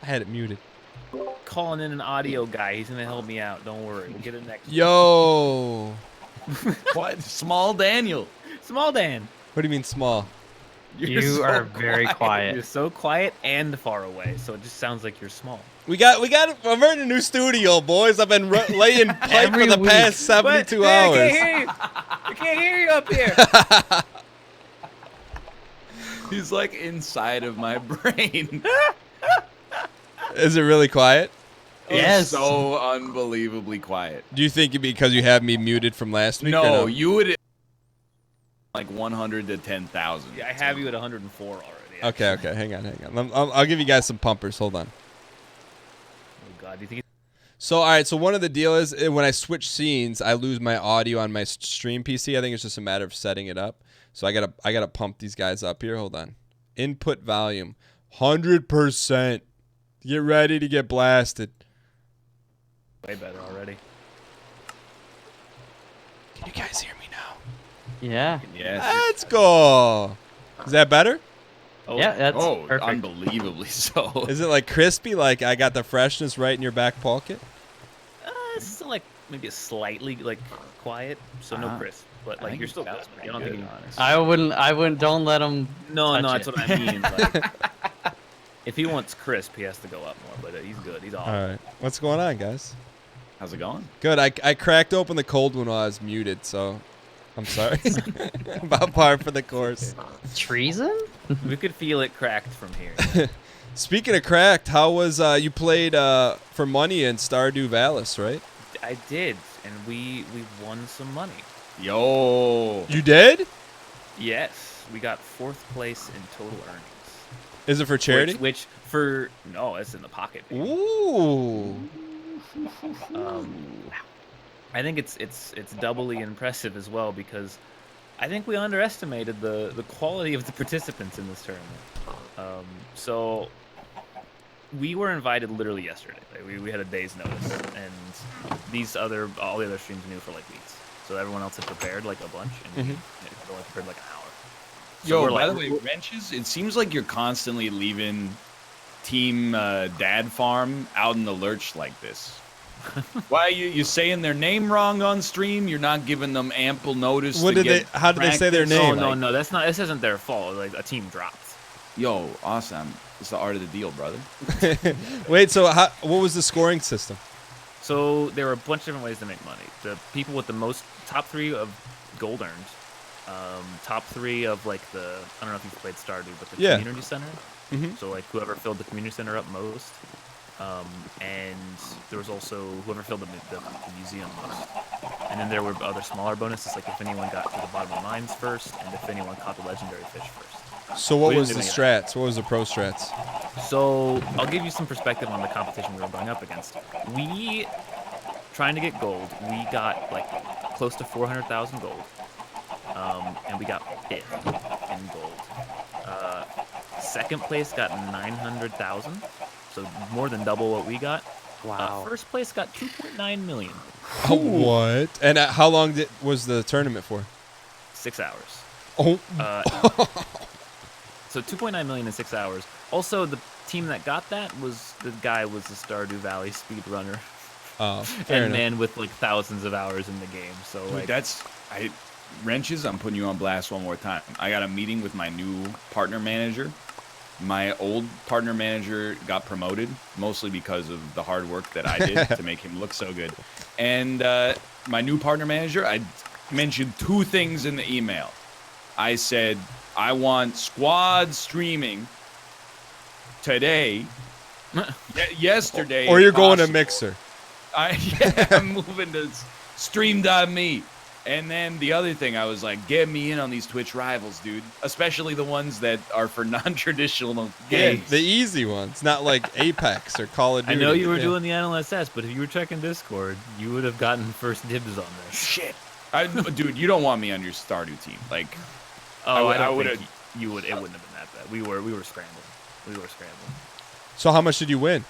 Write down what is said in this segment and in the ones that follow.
I had it muted. Calling in an audio guy. He's gonna help me out. Don't worry. We'll get it next. Yo. What? Small Daniel. Small Dan. What do you mean small? You are very quiet. You're so quiet and far away, so it just sounds like you're small. We're in a new studio, boys. I've been laying pipe for the past 72 hours. I can't hear you up here. He's like inside of my brain. Is it really quiet? Yes. It's so unbelievably quiet. Do you think because you have me muted from last week? No, you would like 100 to 10,000. Yeah, I have you at 104 already. Okay, hang on. I'll give you guys some pumpers. Hold on. Oh God, do you think? So, all right. So one of the deal is when I switch scenes, I lose my audio on my stream PC. I think it's just a matter of setting it up. So I gotta pump these guys up here. Hold on. Input volume, 100%. Get ready to get blasted. Way better already. Can you guys hear me now? Yeah. Yes. Let's go. Is that better? Oh, Yeah, that's perfect. Unbelievably so. Is it like crispy? Like I got the freshness right in your back pocket? It's still like maybe a slightly like quiet, so no crisp, but like you're still good. I don't think you. I wouldn't. Don't let him. No, touch that's it. what I mean. Like, if he wants crisp, he has to go up more. But he's good. He's awesome. All right. What's going on, guys? How's it going? Good. I cracked open the cold one while I was muted, so I'm sorry. About par for the course. Treason? We could feel it cracked from here. Speaking of cracked, how was you played for money in Stardew Valley, right? I did, and we won some money. Yo. You did? Yes, we got 4th place in total earnings. Is it for charity? Which for no, it's in the pocket. Baby. Ooh. I think it's doubly impressive as well because I think we underestimated the quality of the participants in this tournament. So we were invited literally yesterday. Like, we had a day's notice, and all the other streams knew for like weeks. So everyone else had prepared like a bunch, and we had only prepared like an hour. So Yo, by the way, Wrenches, it seems like you're constantly leaving Team Dad Farm out in the lurch like this. Why are you saying their name wrong on stream? You're not giving them ample notice. How did they say their name? No, that's not. This isn't their fault. Like a team dropped. Yo, awesome. It's the art of the deal, brother. Wait, so what was the scoring system? So there were a bunch of different ways to make money. The people with the most top 3 of gold earned, top 3 of like I don't know if you've played Stardew, but the community center. So like whoever filled the community center up most. And there was also whoever filled the museum most. And then there were other smaller bonuses, like if anyone got to the bottom of the mines first, and if anyone caught the legendary fish first. So what was the strats? What was the pro strats? So I'll give you some perspective on the competition we were going up against. Trying to get gold, we got like close to 400,000 gold. And we got 5th in gold. 2nd place got 900,000. So more than double what we got. Wow. First place got 2.9 million. Oh, what? And how long was the tournament for? 6 hours. Oh. So 2.9 million in 6 hours. Also, the team that got that was the Stardew Valley speedrunner. Oh, fair enough. Man with like thousands of hours in the game. So Dude, like Wrenches, I'm putting you on blast one more time. I got a meeting with my new partner manager. My old partner manager got promoted, mostly because of the hard work that I did to make him look so good. And my new partner manager, I mentioned 2 things in the email. I said, I want squad streaming today, yesterday. Or you're going to Mixer. I'm moving to Stream.me. And then the other thing, I was like, get me in on these Twitch rivals, dude. Especially the ones that are for non-traditional games. The easy ones, not like Apex or Call of Duty. I know you were doing the NLSS, but if you were checking Discord, you would have gotten first dibs on this. Shit. Dude, you don't want me on your Stardew team. Like, I would have. You would. It wouldn't have been that bad. We were scrambling. So how much did you win?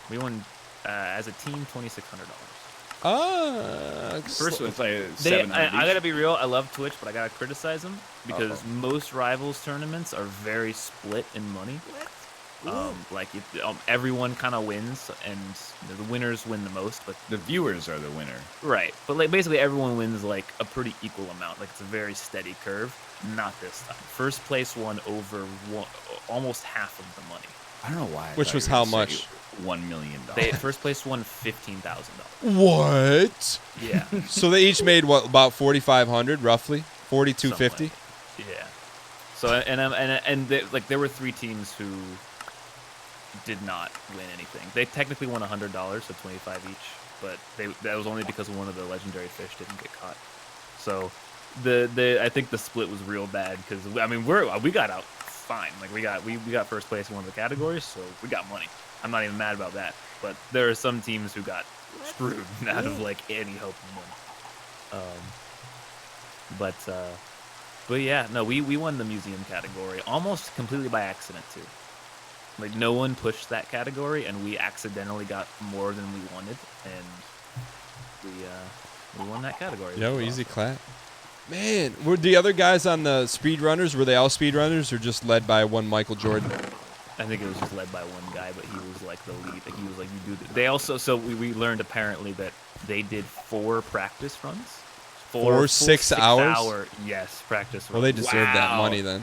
We won as a team $2,600. First was like 700. I gotta be real. I love Twitch, but I gotta criticize them because most rivals tournaments are very split in money. Like everyone kind of wins, and the winners win the most. But The viewers are the winner. right, but like basically everyone wins like a pretty equal amount. Like it's a very steady curve. Not this time. First place won over almost half of the money. I don't know why. Which was how much? $1 million. First place won $15,000. What? Yeah. So they each made what, about 4,500 roughly, 4,250. Something like that. Yeah. So and there were 3 teams who did not win anything. They technically won $100, so 25 each, but that was only because one of the legendary fish didn't get caught. So I think the split was real bad because I mean we got out fine. Like we got first place in one of the categories, so we got money. I'm not even mad about that. But there are some teams who got screwed out of like any hope of money. But yeah, no, we won the museum category almost completely by accident too. Like no one pushed that category, and we accidentally got more than we wanted, and we won that category. Yo, easy clap. Man, were the other guys on the speedrunners, were they all speedrunners or just led by one Michael Jordan? I think it was just led by one guy, but he was like the lead. Like, he was like, you do. They also, so we learned apparently that they did 4 practice runs. 4 6-hour? Yes, practice runs. Well, they deserved that Wow. money then.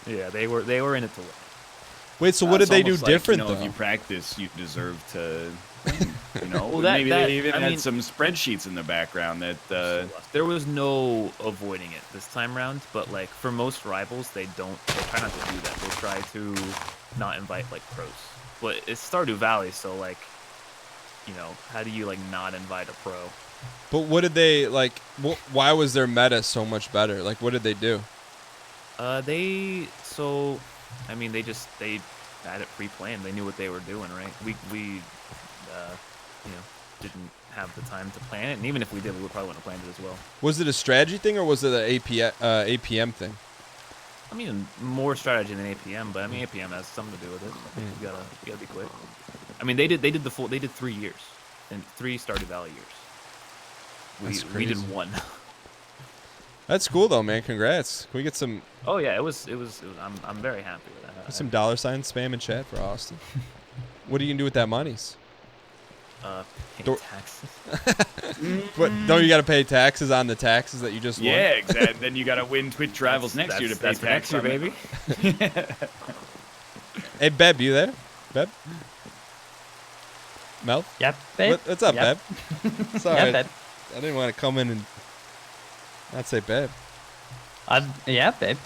Yeah, they were in it to win. Wait, so what did they do Almost like, different If though? you practice, you deserve to win. You know, Well, maybe that- they even I had mean- some spreadsheets in the background that. There was no avoiding it this time around, but like for most rivals, they try not to do that. They try to not invite like pros. But it's Stardew Valley, so like, you know, how do you like not invite a pro? But what did they like? Why was their meta so much better? Like, what did they do? I mean, they had it pre-planned. They knew what they were doing, right? We you know, didn't have the time to plan it, and even if we did, we probably wouldn't have planned it as well. Was it a strategy thing or was it an APM thing? I mean, more strategy than APM, but I mean, APM has something to do with it. You gotta be quick. I mean, they did 3 years, and 3 Stardew Valley years. That's We did crazy. 1. That's cool though, man. Congrats. Can we get some Oh yeah, it was. I'm very happy with that. some dollar sign spam in chat for Austin? What are you gonna do with that monies? Pay Dor- taxes. What? Don't you got to pay taxes on the taxes that you just won? Yeah, exactly. Then you got to win Twitch Rivals next year to pay That's for next tax year, on it. baby. Hey, Beb, you there? Beb? Mel? Yep, babe. What's up, Yep. Beb? Sorry, Yeah, babe. I didn't want to come in and not say Beb. Yeah, babe.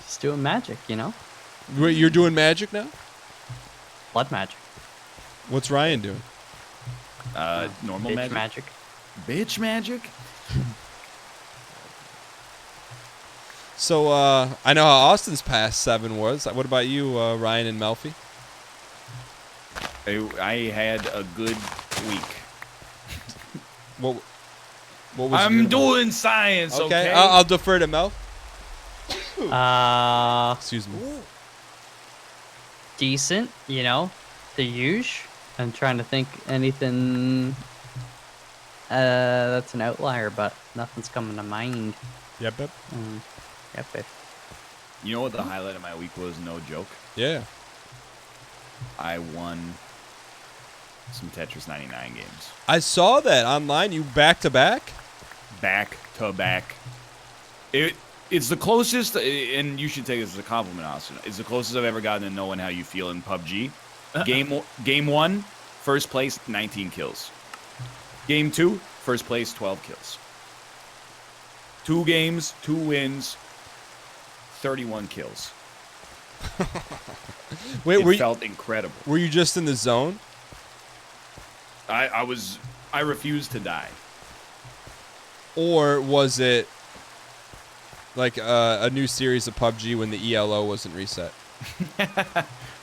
Just doing magic, you know? Wait, you're doing magic now? Blood magic. What's Ryan doing? Normal Bitch magic. magic. Bitch magic? So, I know how Austin's past 7 was. What about you, Ryan and Melfi? I had a good week. What was I'm your- doing science, okay? I'll defer to Mel. Excuse me. Decent, you know? The huge. I'm trying to think anything that's an outlier, but nothing's coming to mind. Yep, Beb. Yep, babe. You know what the highlight of my week was? No joke. Yeah. I won some Tetris 99 games. I saw that online. You back to back? Back to back. It's the closest, and you should take this as a compliment, Austin. It's the closest I've ever gotten to knowing how you feel in PUBG. Game 1, first place, 19 kills. Game 2, first place, 12 kills. 2 games, 2 wins, 31 kills. Wait, It felt incredible. were you just in the zone? I refused to die. Or was it like a new series of PUBG when the ELO wasn't reset?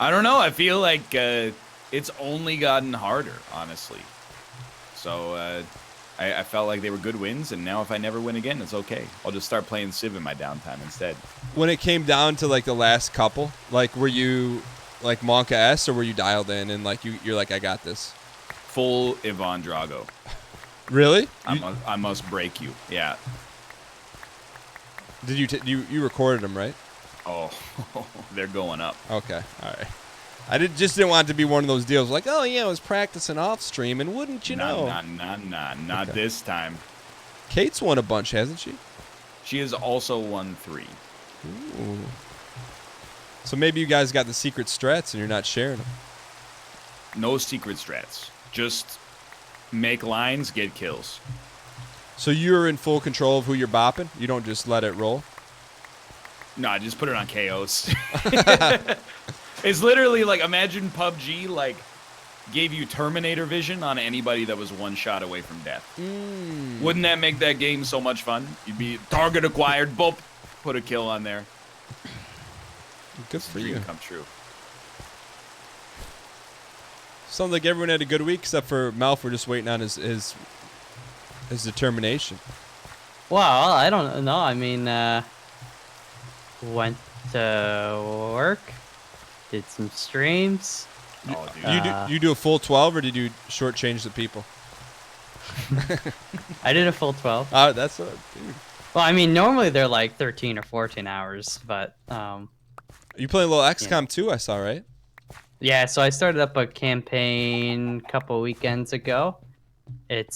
I don't know. I feel like it's only gotten harder, honestly. So I felt like they were good wins, and now if I never win again, it's okay. I'll just start playing Civ in my downtime instead. When it came down to like the last couple, like were you like Monka S or were you dialed in and like you're like I got this? Full Ivan Drago. Really? I must break you. Yeah. Did you recorded them right? Oh, they're going up. Okay, all right. I just didn't want it to be one of those deals like, oh yeah, I was practicing off stream, and wouldn't you know? Not this time. Kate's won a bunch, hasn't she? She has also won 3. Ooh. So maybe you guys got the secret strats and you're not sharing them. No secret strats. Just make lines, get kills. So you're in full control of who you're bopping? You don't just let it roll? No, I just put it on KOs. It's literally like, imagine PUBG like gave you Terminator vision on anybody that was one shot away from death. Wouldn't that make that game so much fun? You'd be target acquired, boop, put a kill on there. Good for you. Dream come true. Sounds like everyone had a good week except for Malf. We're just waiting on his determination. Well, I don't know. I mean, went to work, did some streams. Oh, dude. You do a full 12 or did you shortchange the people? I did a full 12. That's a dude. Well, I mean, normally they're like 13 or 14 hours, but You playing a little XCOM too? I saw, right? yeah. So I started up a campaign a couple weekends ago. Dude,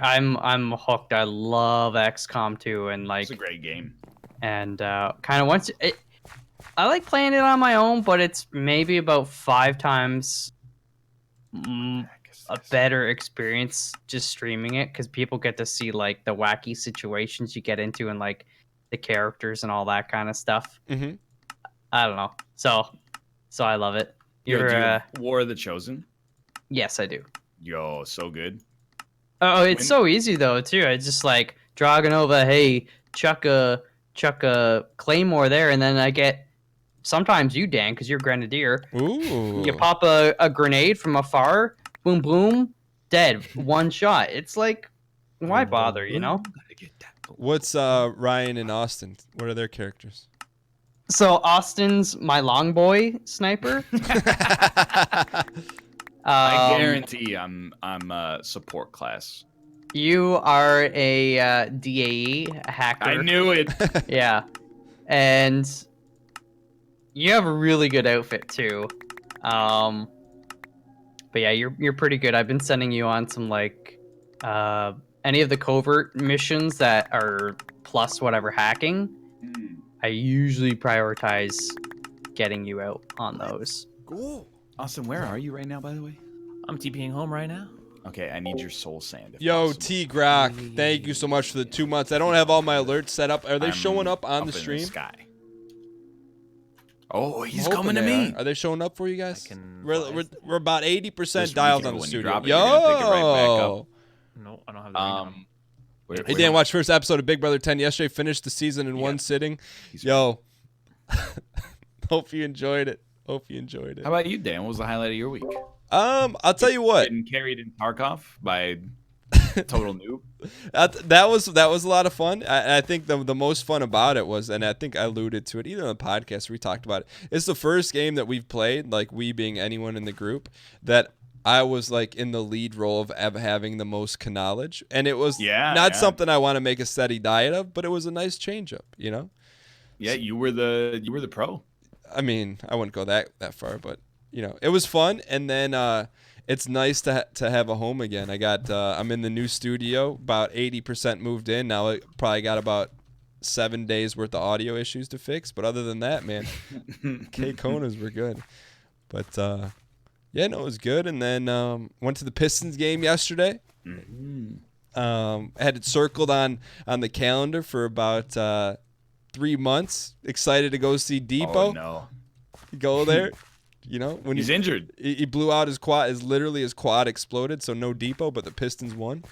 I'm hooked. I love XCOM 2, and like It's a great game. And kind of once I like playing it on my own, but it's maybe about 5 times a better experience just streaming it, because people get to see like the wacky situations you get into and like the characters and all that kind of stuff. Mm-hmm. I don't know. So I love it. Do you You're have War of the Chosen? yes, I do. Yo, so good. Oh, it's so easy though too. It's just like Dragonova, hey, chuck a claymore there, and then I get sometimes you, Dan, because you're Grenadier. Ooh. You pop a grenade from afar, boom boom, dead, one shot. It's like, why bother, you know? What's Ryan and Austin? What are their characters? So Austin's my long boy sniper. I guarantee I'm a support class. You are a DAE hacker. I knew it. Yeah, and you have a really good outfit too. But yeah, you're pretty good. I've been sending you on some like any of the covert missions that are plus whatever hacking. I usually prioritize getting you out on those. Cool. Austin, where are you right now, by the way? I'm TPing home right now. Okay, I need your soul sand. Yo, possible. T Grok, thank you so much for the 2 months. I don't have all my alerts set up. Are they showing up on the stream? Sky. Oh, he's I'm hoping coming to they me. Are they showing up for you guys? can We're about 80% Just dialed reach on the when you studio. drop it, you're gonna pick it right back up. No, I don't have the ring on. Hey Dan, watch first episode of Big Brother 10 yesterday. Finished the season in one sitting. Yo, hope you enjoyed it. Hope you enjoyed it. How about you, Dan? What was the highlight of your week? I'll tell you what. Getting carried in Tarkov by total noob. That was a lot of fun. I think the most fun about it was, and I think I alluded to it either on the podcast or we talked about it. It's the first game that we've played, like we being anyone in the group, that I was like in the lead role of having the most knowledge, and it was not something I want to make a steady diet of, but it was a nice change up, you know. Yeah, you were the pro. I mean, I wouldn't go that far, but you know, it was fun, and then it's nice to have a home again. I'm in the new studio, about 80% moved in now. I probably got about 7 days worth of audio issues to fix, but other than that, man, K Konas were good. But yeah, no, it was good. And then went to the Pistons game yesterday. I had it circled on the calendar for about 3 months. Excited to go see Depot. Oh no, go there. You know, when he's injured, he blew out his quad. Literally his quad exploded, so no Depot, but the Pistons won.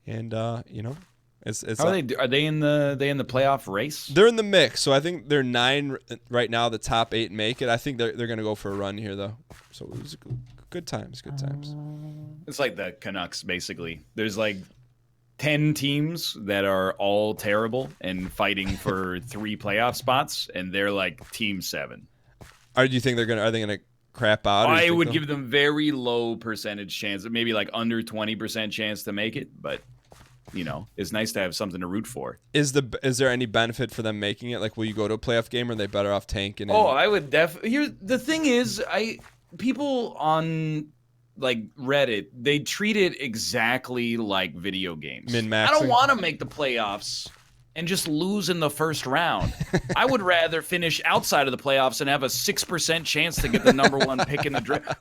And you know, it's are they in the playoff race? They're in the mix, so I think they're 9 right now. The top 8 make it. I think they're gonna go for a run here though. So it was good times. Good times. It's like the Canucks basically. There's like 10 teams that are all terrible and fighting for 3 playoff spots, and they're like team 7. Do you think are they gonna crap out? I would give them very low percentage chance, maybe like under 20% chance to make it, but you know, it's nice to have something to root for. Is there any benefit for them making it? Like, will you go to a playoff game, or are they better off tanking? Oh, I would definitely. Here, the thing is, people on like Reddit, they treat it exactly like video games. Min-maxing. I don't want to make the playoffs and just lose in the first round. I would rather finish outside of the playoffs and have a 6% chance to get the number 1 pick in the draft.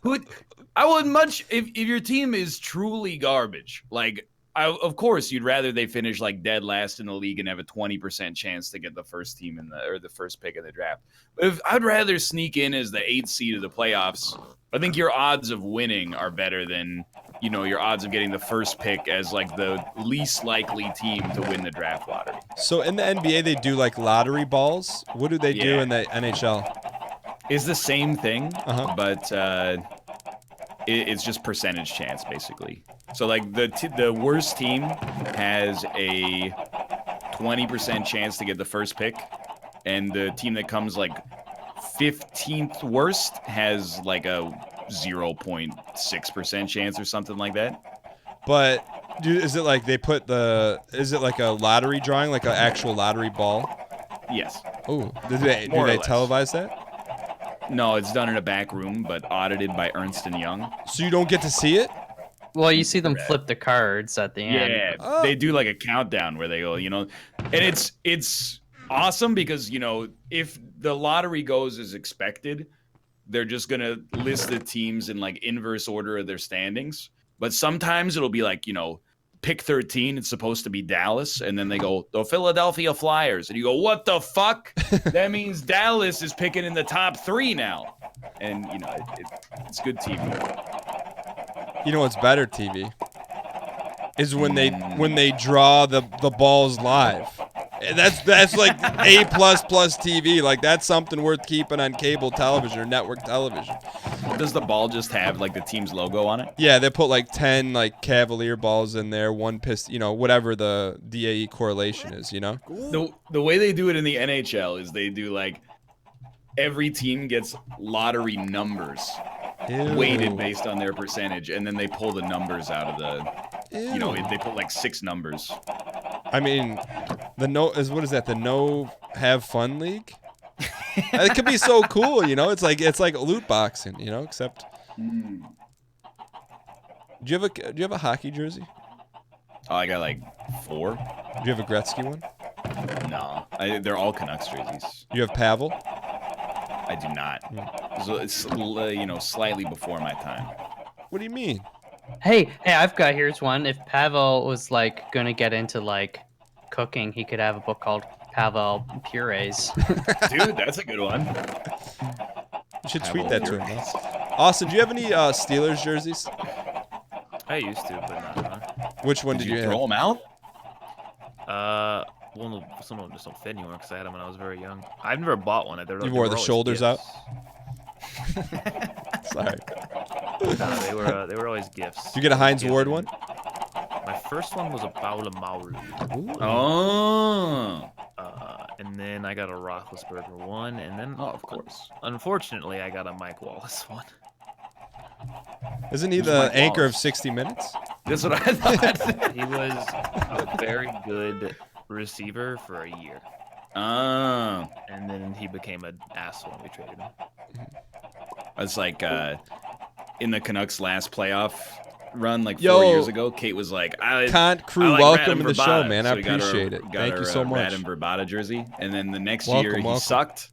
I would much if your team is truly garbage. Like, of course, you'd rather they finish like dead last in the league and have a 20% chance to get the first team or the first pick in the draft. But if I'd rather sneak in as the 8th seed of the playoffs, I think your odds of winning are better than, you know, your odds of getting the first pick as like the least likely team to win the draft lottery. So in the NBA, they do like lottery balls. What do they do in the NHL? It's the same thing, but it's just percentage chance, basically. So like the worst team has a 20% chance to get the first pick, and the team that comes like 15th worst has like a 0.6% chance or something like that. But is it like is it like a lottery drawing, like an actual lottery ball? Yes. Oh, do they televise that? No, it's done in a back room, but audited by Ernst & Young. So you don't get to see it? Well, you see them flip the cards at the end. Yeah, they do like a countdown where they go, you know, and it's awesome because, you know, if the lottery goes as expected, they're just gonna list the teams in like inverse order of their standings. But sometimes it'll be like, you know, pick 13, it's supposed to be Dallas, and then they go, the Philadelphia Flyers, and you go, what the fuck? That means Dallas is picking in the top 3 now. And, you know, it's good TV. You know what's better TV? Is when they draw the balls live. That's like A++ TV. Like, that's something worth keeping on cable television or network television. Does the ball just have like the team's logo on it? Yeah, they put like 10 like Cavalier balls in there, one piston, you know, whatever the DAE correlation is, you know? The way they do it in the NHL is they do like every team gets lottery numbers. Ew. Weighted based on their percentage, and then they pull the numbers out of the, you know, they put like 6 numbers. I mean, the no have fun league? It could be so cool, you know? It's like loot boxing, you know, except Do you have a hockey jersey? Oh, I got like 4. Do you have a Gretzky one? No, they're all Canucks jerseys. You have Pavel? I do not. So it's, you know, slightly before my time. What do you mean? Hey, here's one. If Pavel was like gonna get into like cooking, he could have a book called Pavel Purees. Dude, that's a good one. You should tweet that to him. Austin, do you have any Steelers jerseys? I used to, but not anymore. Which one did you throw them out? Well, some of them just don't fit anymore because I had them when I was very young. I've never bought one. You wore the shoulders out? Sorry. No, they were always gifts. Did you get a Heinz Ward one? My first one was a Paula Mauru. Oh. And then I got a Roethlisberger one, and then of course. Unfortunately, I got a Mike Wallace one. Isn't he the anchor of 60 Minutes? That's what I thought. He was a very good receiver for a year. Oh. And then he became an ass when we traded him. It's like in the Canucks' last playoff run, like 4 years ago, Kate was like, Can't crew, like welcome to the Verbata. show, man. I So we appreciate it. Thank you so much. Radin Verbata jersey. And then the next year, he sucked.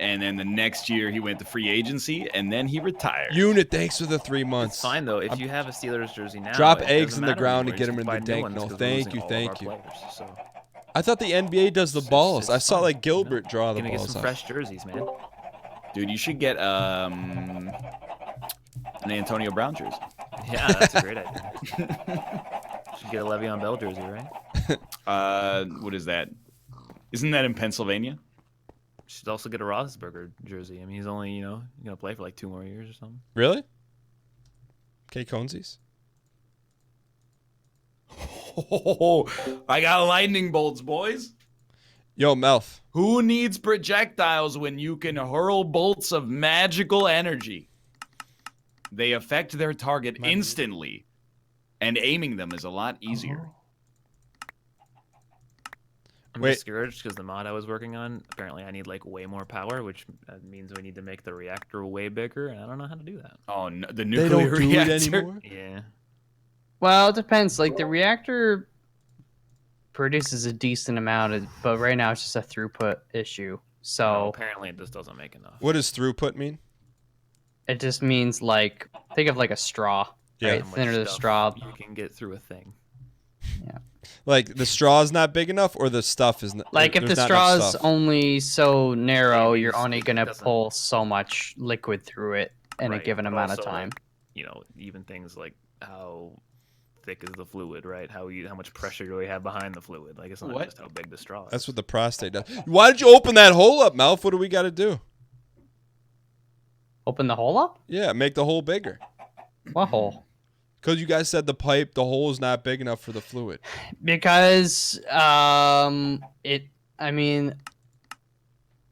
And then the next year, he went to free agency, and then he retired. Unit, thanks for the 3 months. It's fine, though. If you have a Steelers jersey now, drop eggs in the ground and get them in the dank. No, thank you. I thought the NBA does the balls. I saw like Gilbert draw the balls. Gonna get some fresh jerseys, man. Dude, you should get an Antonio Brown jersey. Yeah, that's a great idea. Should get a Le'Veon Bell jersey, right? What is that? Isn't that in Pennsylvania? Should also get a Roethlisberger jersey. I mean, he's only, gonna play for like 2 more years or something. Really? K. Conesies? Oh, I got lightning bolts, boys. Yo, Melf. Who needs projectiles when you can hurl bolts of magical energy? They affect their target instantly, and aiming them is a lot easier. I'm Wait. discouraged because the mod I was working on, apparently I need like way more power, which means we need to make the reactor way bigger, and I don't know how to do that. Oh, no, the They nuclear don't do it reactor. anymore. Yeah. Well, it depends. Like the reactor produces a decent amount, but right now it's just a throughput issue. So apparently it just doesn't make enough. What does throughput mean? it just means like think of like a straw, Yeah. right? How much Thinner the stuff straw. you can get through a thing. Like the straw is not big enough, or the stuff is not. Like if there's the not enough straw is stuff? only so narrow, Maybe you're only it gonna doesn't- pull so much liquid through it in a Right, given but amount of also, time. like, even things like how thick is the fluid, right? How much pressure do we have behind the fluid? Like it's not What? just how big the straw is. That's what the prostate does. Why did you open that hole up, Malf? What do we got to do? Open the hole up? Yeah, make the hole bigger. What hole? Because you guys said the hole is not big enough for the fluid. Because I mean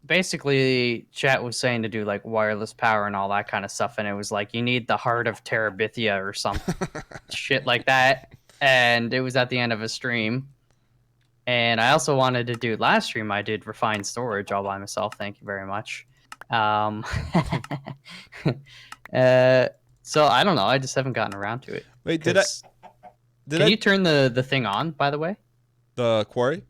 basically chat was saying to do like wireless power and all that kind of stuff, and it was like you need the heart of Terabithia or some shit like that, and it was at the end of a stream. And I also wanted to do last stream I did refined storage all by myself, thank you very much. So I don't know, I just haven't gotten around to it. Wait, Can you turn the thing on, by the way? The quarry?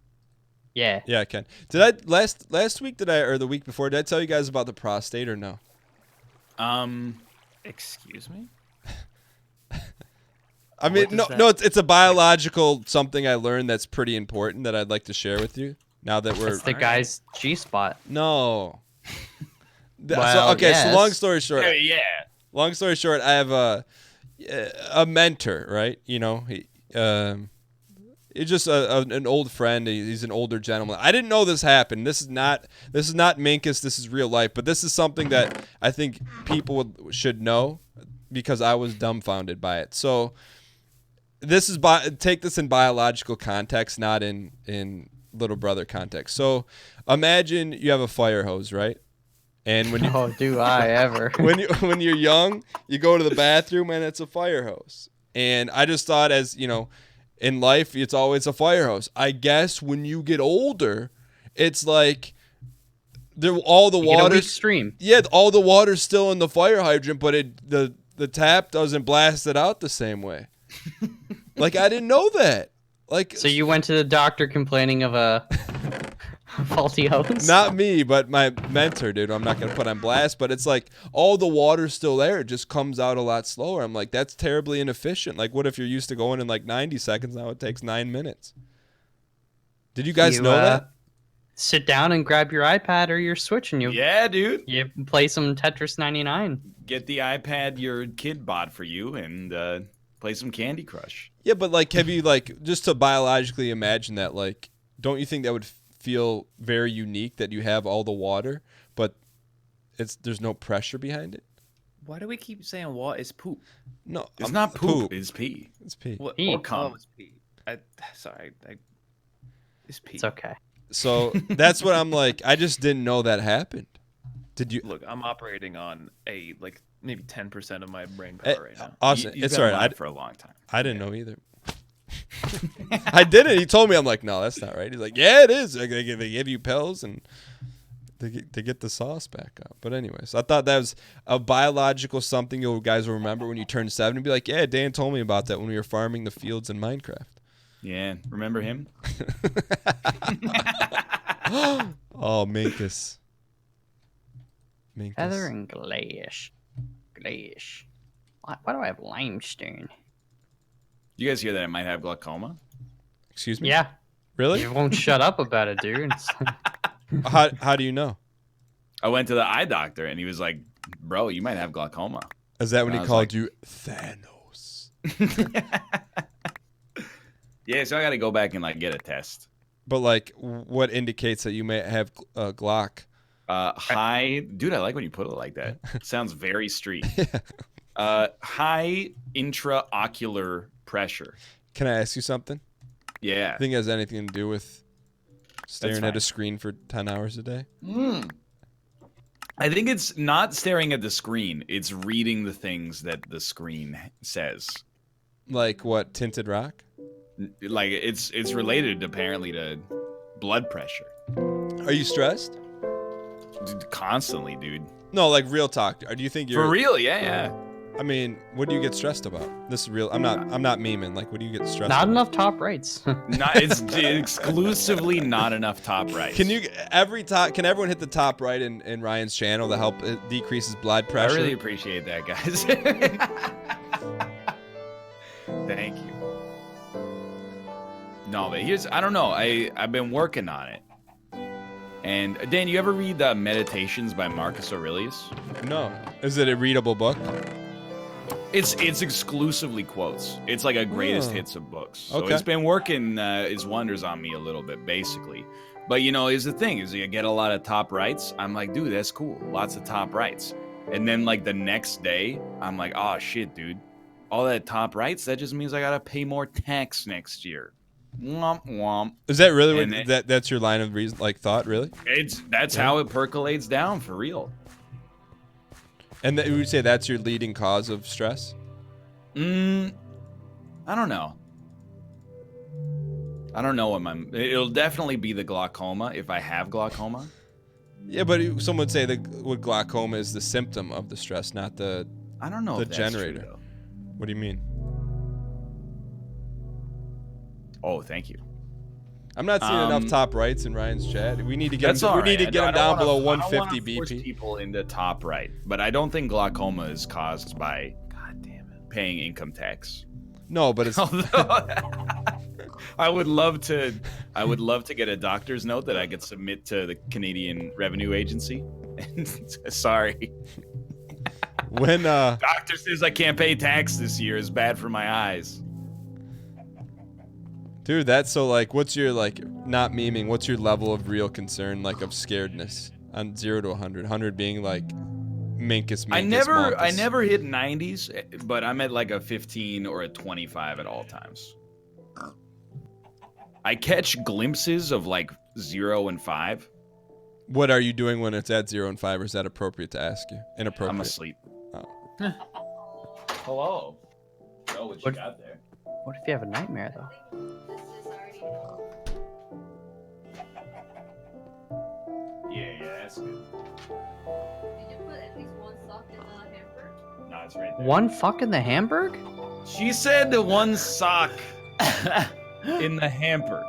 Yeah. Yeah, I can. Did I last week or the week before, did I tell you guys about the prostate or no? Excuse me? I mean, What does no, that- it's a biological something I learned that's pretty important that I'd like to share with you. Now that we're It's the guy's G-spot. no. Well, So yes. long story short, Yeah. long story short, I have a mentor, right? He's just an old friend. He's an older gentleman. I didn't know this happened. This is not Minkus. This is real life. But this is something that I think people should know because I was dumbfounded by it. So this is take this in biological context, not in little brother context. So imagine you have a fire hose, right? And when you Oh, do I ever? when you're young, you go to the bathroom and it's a fire hose. And I just thought, as you know, in life it's always a fire hose. I guess when you get older, it's like all the water stream. Yeah, all the water's still in the fire hydrant, but the tap doesn't blast it out the same way. Like I didn't know that. Like So you went to the doctor complaining of a faulty hose? not me, but my mentor, dude. I'm not gonna put on blast, but it's like all the water's still there. It just comes out a lot slower. I'm like, that's terribly inefficient. Like, what if you're used to going in like 90 seconds? Now it takes 9 minutes. Did you guys know that? Sit down and grab your iPad or your Switch and you Dude. you play some Tetris 99. Get the iPad your kid bought for you and play some Candy Crush. Yeah, but like, have you like just to biologically imagine that? Like, don't you think that would feel very unique that you have all the water, but there's no pressure behind it? Why do we keep saying what is poop? No, It's not poop. It's pee. It's pee. What? Pee. Or cum. Oh, it's pee. Sorry. It's pee. It's okay. So that's what I'm like. I just didn't know that happened. Did you? Look, I'm operating on maybe 10% of my brain power right now. Austin, You've it's been all right. alive for a long time. I didn't know either. I didn't. He told me. I'm like, no, that's not right. He's like, yeah, it is. They give you pills and they get the sauce back up. But anyways, I thought that was a biological something you guys will remember when you turn 7 and be like, yeah, Dan told me about that when we were farming the fields in Minecraft. Yeah, remember him? Oh, Minkus. Feather and glaze. Glaze. Why do I have limestone? You guys hear that I might have glaucoma? Excuse me? Yeah. Really? You won't shut up about it, dude. How do you know? I went to the eye doctor and he was like, bro, you might have glaucoma. Is that when And he I was called like- you Thanos? Yeah, so I got to go back and like get a test. But like, what indicates that you may have Glock? High, dude, I like when you put it like that. Sounds very street. High intraocular pressure. Can I ask you something? Yeah. Think it has anything to do with staring at fine. a screen for 10 hours a day? I think it's not staring at the screen. It's reading the things that the screen says. Like what? Tinted Rock? Like it's related apparently to blood pressure. Are you stressed? Constantly, dude. No, like real talk. Do you think you're For real? Yeah. I mean, what do you get stressed about? This is real. I'm not memeing. Like, what do you get stressed Not about? enough top rights. It's exclusively not enough top rights. Can everyone hit the top right in Ryan's channel to help it decreases blood pressure? I really appreciate that, guys. Thank you. No, but I don't know. I've been working on it. And Dan, you ever read the Meditations by Marcus Aurelius? No. Is it a readable book? It's exclusively quotes. It's like a greatest hits of books. So Okay. it's been working its wonders on me a little bit, basically. But is the thing is you get a lot of top rights. I'm like, dude, that's cool. Lots of top rights. And then like the next day, I'm like, oh shit, dude. All that top rights, that just means I gotta pay more tax next year. Womp womp. Is that really that's your line of reason, like thought, really? That's how it percolates down for real. And would you say that's your leading cause of stress? I don't know. I don't know it'll definitely be the glaucoma if I have glaucoma. Yeah, but some would say that glaucoma is the symptom of the stress, not the I don't know the if that's generator. True, though. What do you mean? Oh, thank you. I'm not seeing enough top rights in Ryan's chat. We need to get That's him, all we need to right. get I him don't down wanna- below I don't 150 wanna force BP. people into top right, but I don't think glaucoma is caused by paying income tax. No, but it's Although, I would love to get a doctor's note that I could submit to the Canadian Revenue Agency. Sorry. when Doctor says I can't pay tax this year. It's bad for my eyes. dude, that's so like what's your like not memeing, what's your level of real concern, like of scaredness on 0 to 100? 100 being like minkus. I never hit 90s, but I'm at like a 15 or a 25 at all times. I catch glimpses of like 0 and 5. What are you doing when it's at 0 and 5, or is that appropriate to ask you? Inappropriate. I'm asleep. Oh. Hello. Oh, what you got there? What if you have a nightmare though? Yeah, that's good. Did you put at least one sock in the hamper? No, it's right there. One fuck in the Hamburg? She said the one sock in the hamper,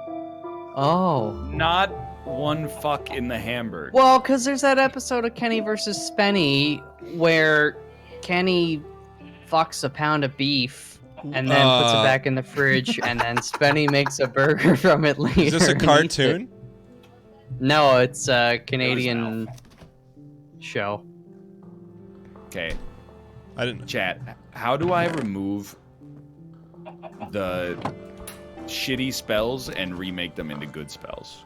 Oh. not one fuck in the hamburger. Well, because there's that episode of Kenny versus Spenny where Kenny fucks a pound of beef and then puts it back in the fridge, and then Spenny makes a burger from it later. Is this a and eats cartoon? it. No, it's a Canadian show. Okay, I didn't. chat. How do I remove the shitty spells and remake them into good spells?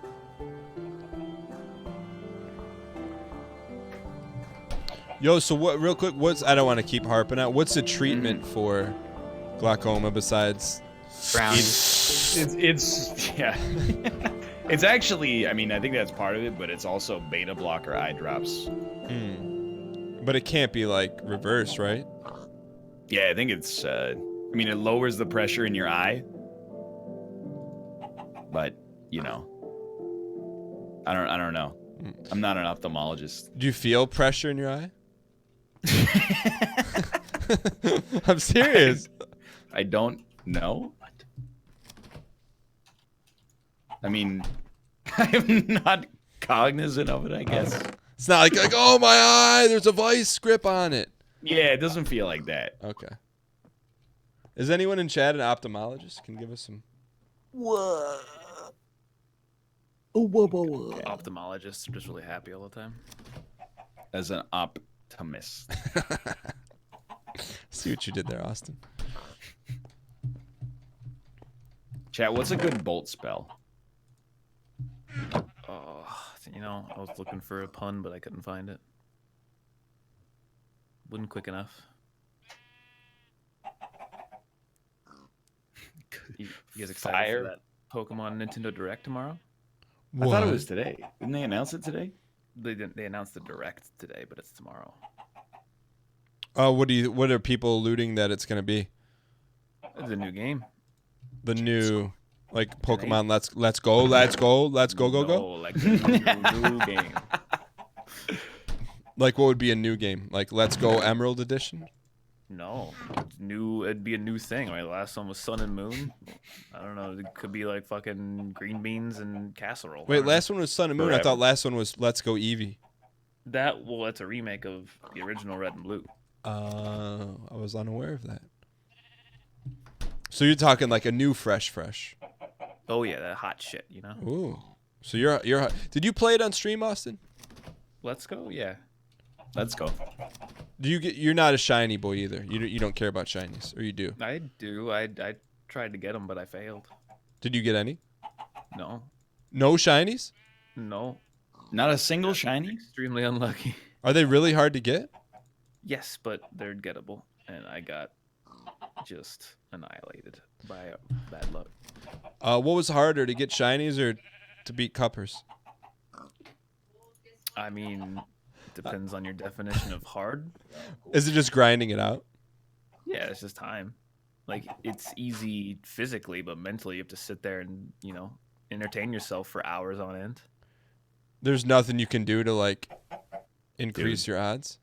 Yo, so what? Real quick, I don't want to keep harping out. What's the treatment for glaucoma besides Brownies. It's yeah. It's actually, I mean, I think that's part of it, but it's also beta blocker eye drops. But it can't be like reverse, right? Yeah, I think it's. I mean, it lowers the pressure in your eye, but I don't know. I'm not an ophthalmologist. Do you feel pressure in your eye? I'm serious. I don't know. I mean, I'm not cognizant of it, I guess. It's not like oh my eye, there's a vice grip on it. Yeah, it doesn't feel like that. Okay. Is anyone in chat an ophthalmologist? Can give us some. Ophthalmologists are just really happy all the time. As an optimist. See what you did there, Austin. Chat, what's a good bolt spell? Oh, I was looking for a pun, but I couldn't find it. Wasn't quick enough. You guys excited Fire? for that Pokemon Nintendo Direct tomorrow? I thought it was today. Didn't they announce it today? They didn't. They announced the Direct today, but it's tomorrow. Oh, what are people alluding that it's gonna be? It's a new game. The new. Like Pokemon, let's go, go. No, like a new game. Like what would be a new game? Like Let's Go Emerald Edition? No, it'd be a new thing. Right, the last one was Sun and Moon. I don't know. It could be like fucking green beans and casserole. Wait, last one was Sun and Moon. Forever. I thought last one was Let's Go Eevee. That's a remake of the original Red and Blue. I was unaware of that. So you're talking like a new fresh. Oh yeah, that hot shit, you know. Ooh. So you're did you play it on stream, Austin? Let's go, yeah. Let's go. You're not a shiny boy either. You don't care about shinies, or you do? I do. I tried to get them, but I failed. Did you get any? No, No shinies? no. Not a single shiny? Extremely unlucky. Are they really hard to get? Yes, but they're gettable, and I got just annihilated by bad luck. What was harder, to get shinies or to beat cuppers? I mean, depends on your definition of hard. Is it just grinding it out? Yeah, it's just time. Like, it's easy physically, but mentally you have to sit there and, entertain yourself for hours on end. There's nothing you can do to like increase your odds.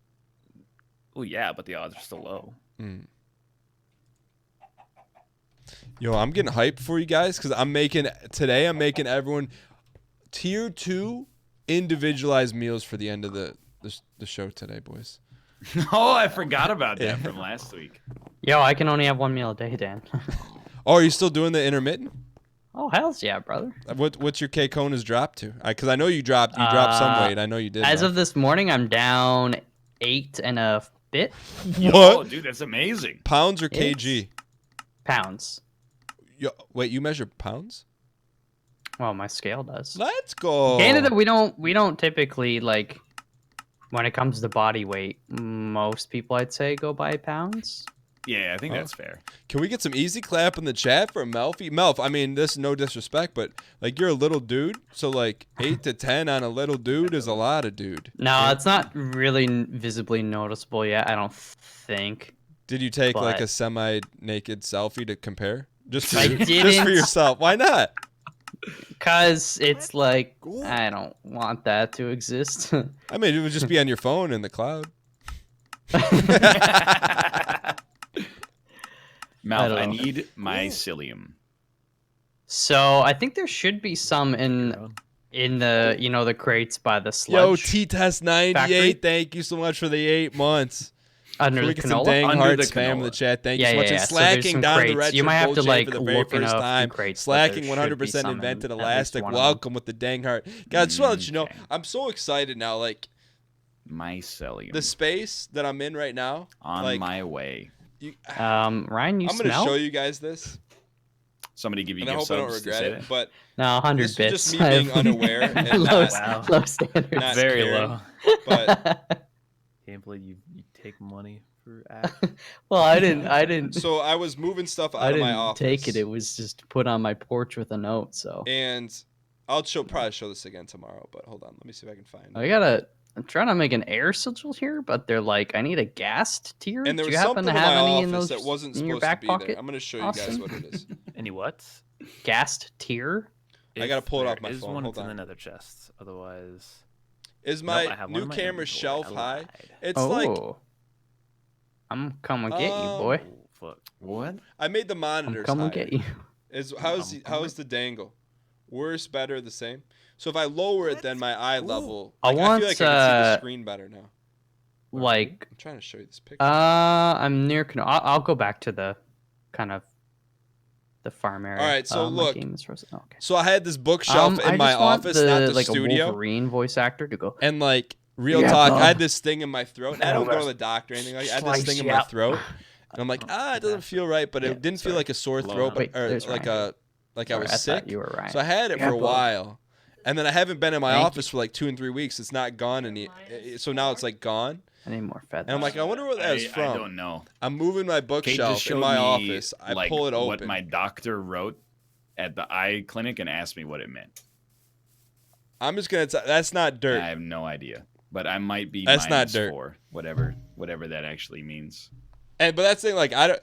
Well, yeah, but the odds are still low. Yo, I'm getting hyped for you guys because I'm making everyone tier 2 individualized meals for the end of the show today, boys. Oh, I forgot about that from last week. Yo, I can only have 1 meal a day, Dan. Oh, are you still doing the intermittent? Oh, hells yeah, brother. What's your K-Konas drop to? Because I know you dropped some weight. I know you did. As of this morning, I'm down 8 and a bit Yo, dude, that's amazing. Pounds or kg? pounds. Yo, wait, you measure pounds? Well, my scale does. Let's go. Canada, we don't typically, like, when it comes to body weight, most people I'd say go by pounds. Yeah, I think that's fair. Can we get some easy clap in the chat for Melfi? Melf, I mean, this is no disrespect, but like you're a little dude, so like 8 to 10 on a little dude is a lot of dude. No, it's not really visibly noticeable yet, I don't think. Did you take like a semi-naked selfie to compare? Just for, I just for yourself. Why not? Because it's like, I don't want that to exist. I mean, it would just be on your phone in the cloud. Mouth, I need mycelium. So I think there should be some in the the crates by the sludge. Yo, T-Test 98, factory. Thank you so much for the 8 months. Under Can we the get some canola. dang Under hearts the spam in canola. the chat. Thank you Yeah, so much. yeah, And yeah. So there's slacking some down the crates. red You might have to, bullshit like, for the very look in first a few time. crates, but there Slacking should be 100% some invented in at least elastic. one of them. Welcome with the dang heart. God, just want to let you know, Okay. I'm so excited now. Like Mycelium. the space that I'm in right now. On like, my way. Ryan, you I'm gonna smell? show you guys this, Somebody give you and I gift hope I don't subs to regret say it. that? But No, 100 this is bits. just me being unaware and low, not- low standards. not Very caring. low. But Can't believe you take money for ads. Well, I didn't. so I was moving stuff out I of my didn't office. take it. It was just put on my porch with a note. So And I'll probably show this again tomorrow. But hold on, let me see if I can find I it. gotta. I'm trying to make an air sigil here, but they're like, I need a gassed tier. And there Do was you happen something to in have my any in office those that wasn't in your supposed back to be there. pocket? I'm gonna show you guys Austin? what it is. Any what? Gassed tier. I gotta pull it There off my is phone. one Hold in on. the nether chest. Otherwise, Is Nope, I my have one new in my camera inventory. shelf I high? lied. It's like I'm coming get you, boy. Oh, fuck. What? I made the I'm monitors coming higher. get you. How's the dangle? Worse, better, the same? So if I lower it, then my eye level. I Like, I want, feel like I can see the screen better now. Like, I'm trying to show you this picture. I'm near. I'll go back to the kind of the farm area. All right, so my look. game is frozen. Oh, okay. So I had this bookshelf I in my just want office, not the like studio. a Wolverine voice actor to go. And like real Yeah, talk, bro. I had this thing in my throat. And I don't go to the doctor or anything. Like, I had this Slice thing in you my up. throat, and I'm like, it doesn't feel right, but Yeah, it didn't feel sorry. like a sore Low throat, enough. Wait, or there's like Ryan. I Sorry, was I sick. thought you were Ryan. So I had it Yeah, for a bro. while, and then I haven't been in my Thank office for like 2 and 3 weeks. It's not gone, so now it's like gone. I need more feathers. And I'm like, I wonder where that is I from. don't know. I'm moving my Kate bookshelf just showed in my me, office. I like, pull it open. what my doctor wrote at the eye clinic and asked me what it meant. I'm just gonna. That's not dirt. I have no idea, but I might be. That's not dirt. -4, whatever that actually means. But that's the thing. Like I don't.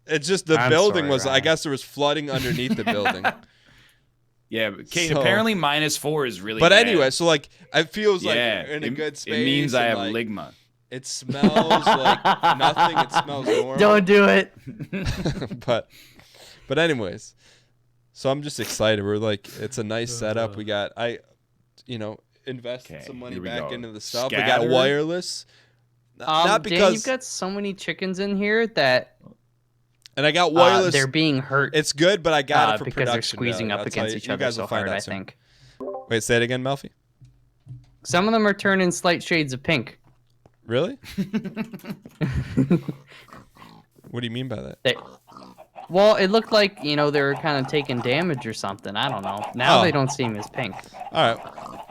It's just the I'm building sorry, was. I Ryan. guess there was flooding underneath the building. Yeah, but Kate, So- apparently -4 is really But bad. anyway, so like it feels like yeah, we're in a good space. It means I and, have like, ligma. It smells like nothing. It smells normal. Don't do it. but anyways, so I'm just excited. We're like, it's a nice setup. We got invested Okay, some money here we back go. into the stuff. We Scatter. got wireless. Not Dan, because you've got so many chickens in here that and I got wireless. they're being hurt It's good, but I got it for because they're production squeezing value. up I'll tell against you- each you other guys so will find hard. out I soon. think Wait, say it again, Melfi. some of them are turning slight shades of pink. Really? What do you mean by that? Well, it looked like they were kind of taking damage or something. I don't know. Now Oh. they don't seem as pink. All right.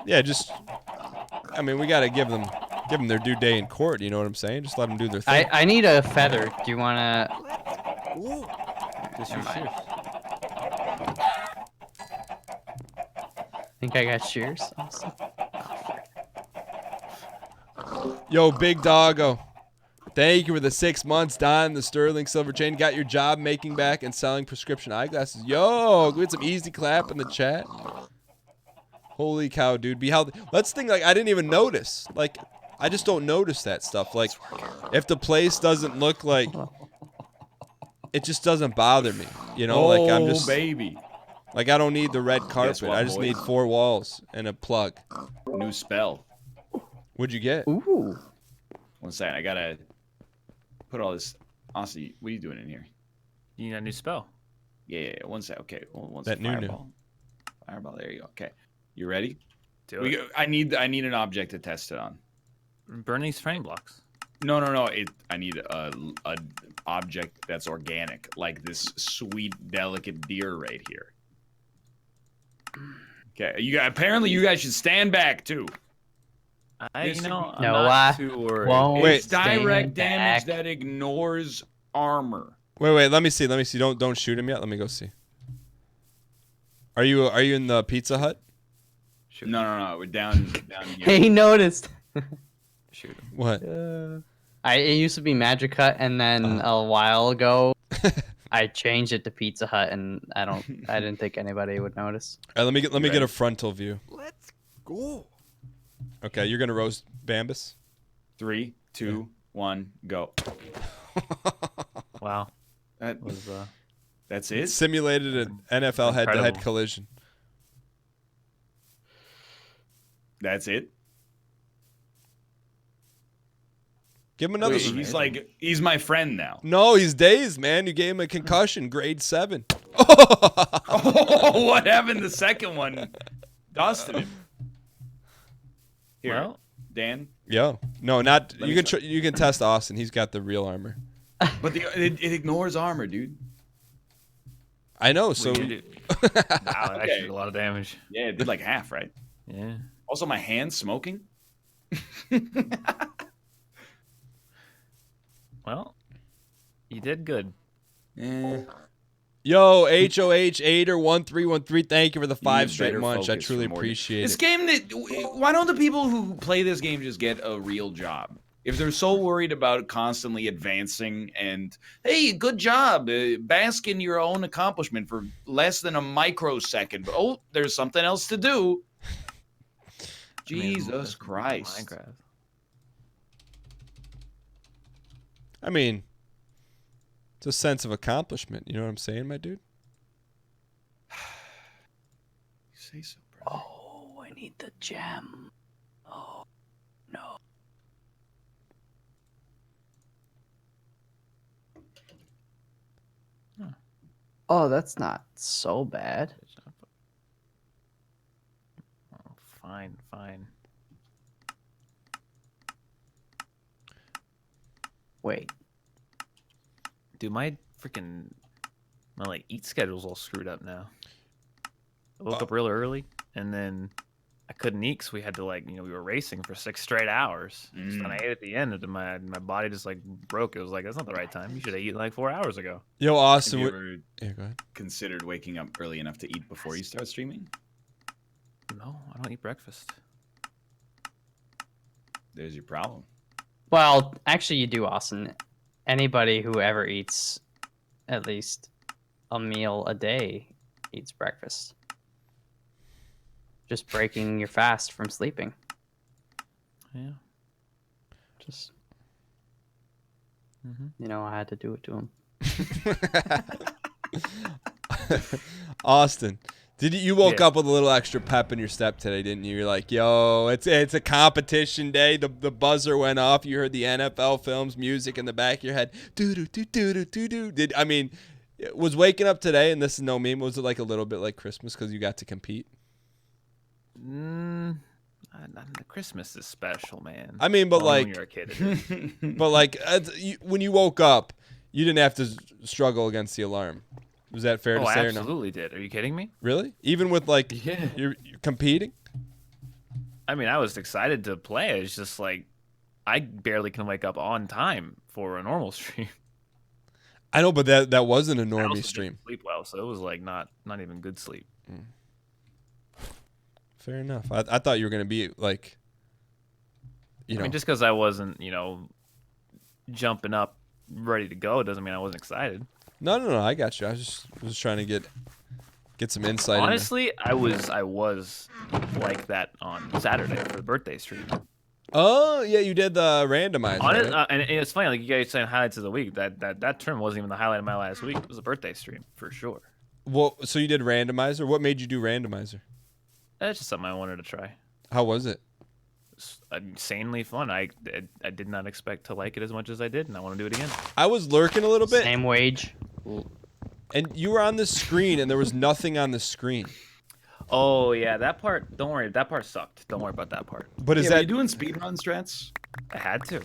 Yeah, I mean, we got to give them their due day in court. You know what I'm saying? Just let them do their thing. I need a feather. Do you want to? Just Never use mind. shears. Think I got shears? Awesome. Yo, big doggo. Thank you for the 6 months, Don. The sterling silver chain. Got your job making back and selling prescription eyeglasses. Yo, we had some easy clap in the chat. Holy cow, dude. Let's think, like, I didn't even notice. Like, I just don't notice that stuff. Like, if the place doesn't look like, it just doesn't bother me. You know, like, I'm just, baby. like, I don't need the red carpet. what, I just boys? need 4 walls and a plug. New spell. What'd you get? Ooh. One second, I gotta put all this. Honestly, what are you doing in here? You need a new spell. Yeah. One sec. Okay. One That sec. new. Fireball. Fireball. There you go. Okay. You ready? Do it. I need an object to test it on. Burn these frame blocks. No. I need a object that's organic, like this sweet, delicate deer right here. Okay. Apparently you guys should stand back too. I'm No, not too worried. won't Wait. It's direct stand damage back. that ignores armor. Wait. Let me see. Don't shoot him yet. Let me go see. Are you in the Pizza Hut? Shoot. No. We're down here. He noticed. Shoot him. What? It used to be Magic Hut, and then a while ago, I changed it to Pizza Hut, and I didn't think anybody would notice. All right, let me get ready? a frontal view. Let's go. Okay, you're gonna roast Bambus. 3, 2, 1, go. Wow. That Was That's it. Simulated an NFL head-to-head Incredible. collision. That's it. Give him another. Wait, he's my friend now. No, he's dazed, man. You gave him a concussion, grade 7. Oh, what happened? The second one dusted him. Here, Well, Dan. Yo, no, not Let you me can. You can test Austin. He's got the real armor. But it ignores armor, dude. I know. So wow, that actually Okay. did a lot of damage. Yeah, it did like half, right? Yeah. Also, my hand's smoking. Well, you did good. yo, HOH Aider 1313. Thank you for the 5 You straight better months. I focus truly for more- appreciate This it. game, why don't the people who play this game just get a real job? If they're so worried about constantly advancing and, hey, good job, bask in your own accomplishment for less than a microsecond. Oh, there's something else to do. Jesus Christ. Minecraft. I mean, it's a sense of accomplishment. You know what I'm saying, my dude? You say so, bro. Oh, I need the gem. Oh, no. Oh, that's not so bad. Good job. Oh, fine. Wait. Dude, my like eat schedule's all screwed up now. I woke up real early, and then I couldn't eat because we had to we were racing for 6 straight hours. So then I ate at the end, and my body just broke. It was like, that's not the right time. You should have eaten like 4 hours ago. Yo, Have Austin. you What, ever yeah, go ahead. considered waking up early enough to eat before you start streaming? No, I don't eat breakfast. There's your problem. Well, actually, you do, Austin. Anybody who ever eats at least a meal a day eats breakfast. Just breaking your fast from sleeping. Yeah. Just, I had to do it to him. Austin, you woke up with a little extra pep in your step today, didn't you? You're like, yo, it's a competition day. The buzzer went off. You heard the NFL films music in the back of your head. Do do do do do do do. Was waking up today, and this is no meme. Was it like a little bit like Christmas because you got to compete? Christmas is special, man. But Only like, when you're a kid. but like, when you woke up, you didn't have to struggle against the alarm. Was that fair to say or no? I absolutely did. Are you kidding me? Really? Even with like, you're competing? I was excited to play. It's just like, I barely can wake up on time for a normal stream. I know, but that wasn't a normie I also stream. didn't sleep well, so it was like not even good sleep. Fair enough. I thought you were gonna be like, just because I wasn't, jumping up ready to go doesn't mean I wasn't excited. No. I got you. I was just trying to get some insight. Honestly, I was like that on Saturday for the birthday stream. Oh yeah, you did the randomizer. Right? And it's funny, like you guys saying highlights of the week. That term wasn't even the highlight of my last week. It was a birthday stream for sure. Well, so you did randomizer. What made you do randomizer? It's just something I wanted to try. How was it? It's insanely fun. I did not expect to like it as much as I did, and I want to do it again. I was lurking a little bit. Same wage. And you were on the screen, and there was nothing on the screen. Oh yeah, that part. Don't worry, that part sucked. Don't worry about that part. But were you doing speedrun strats? I had to.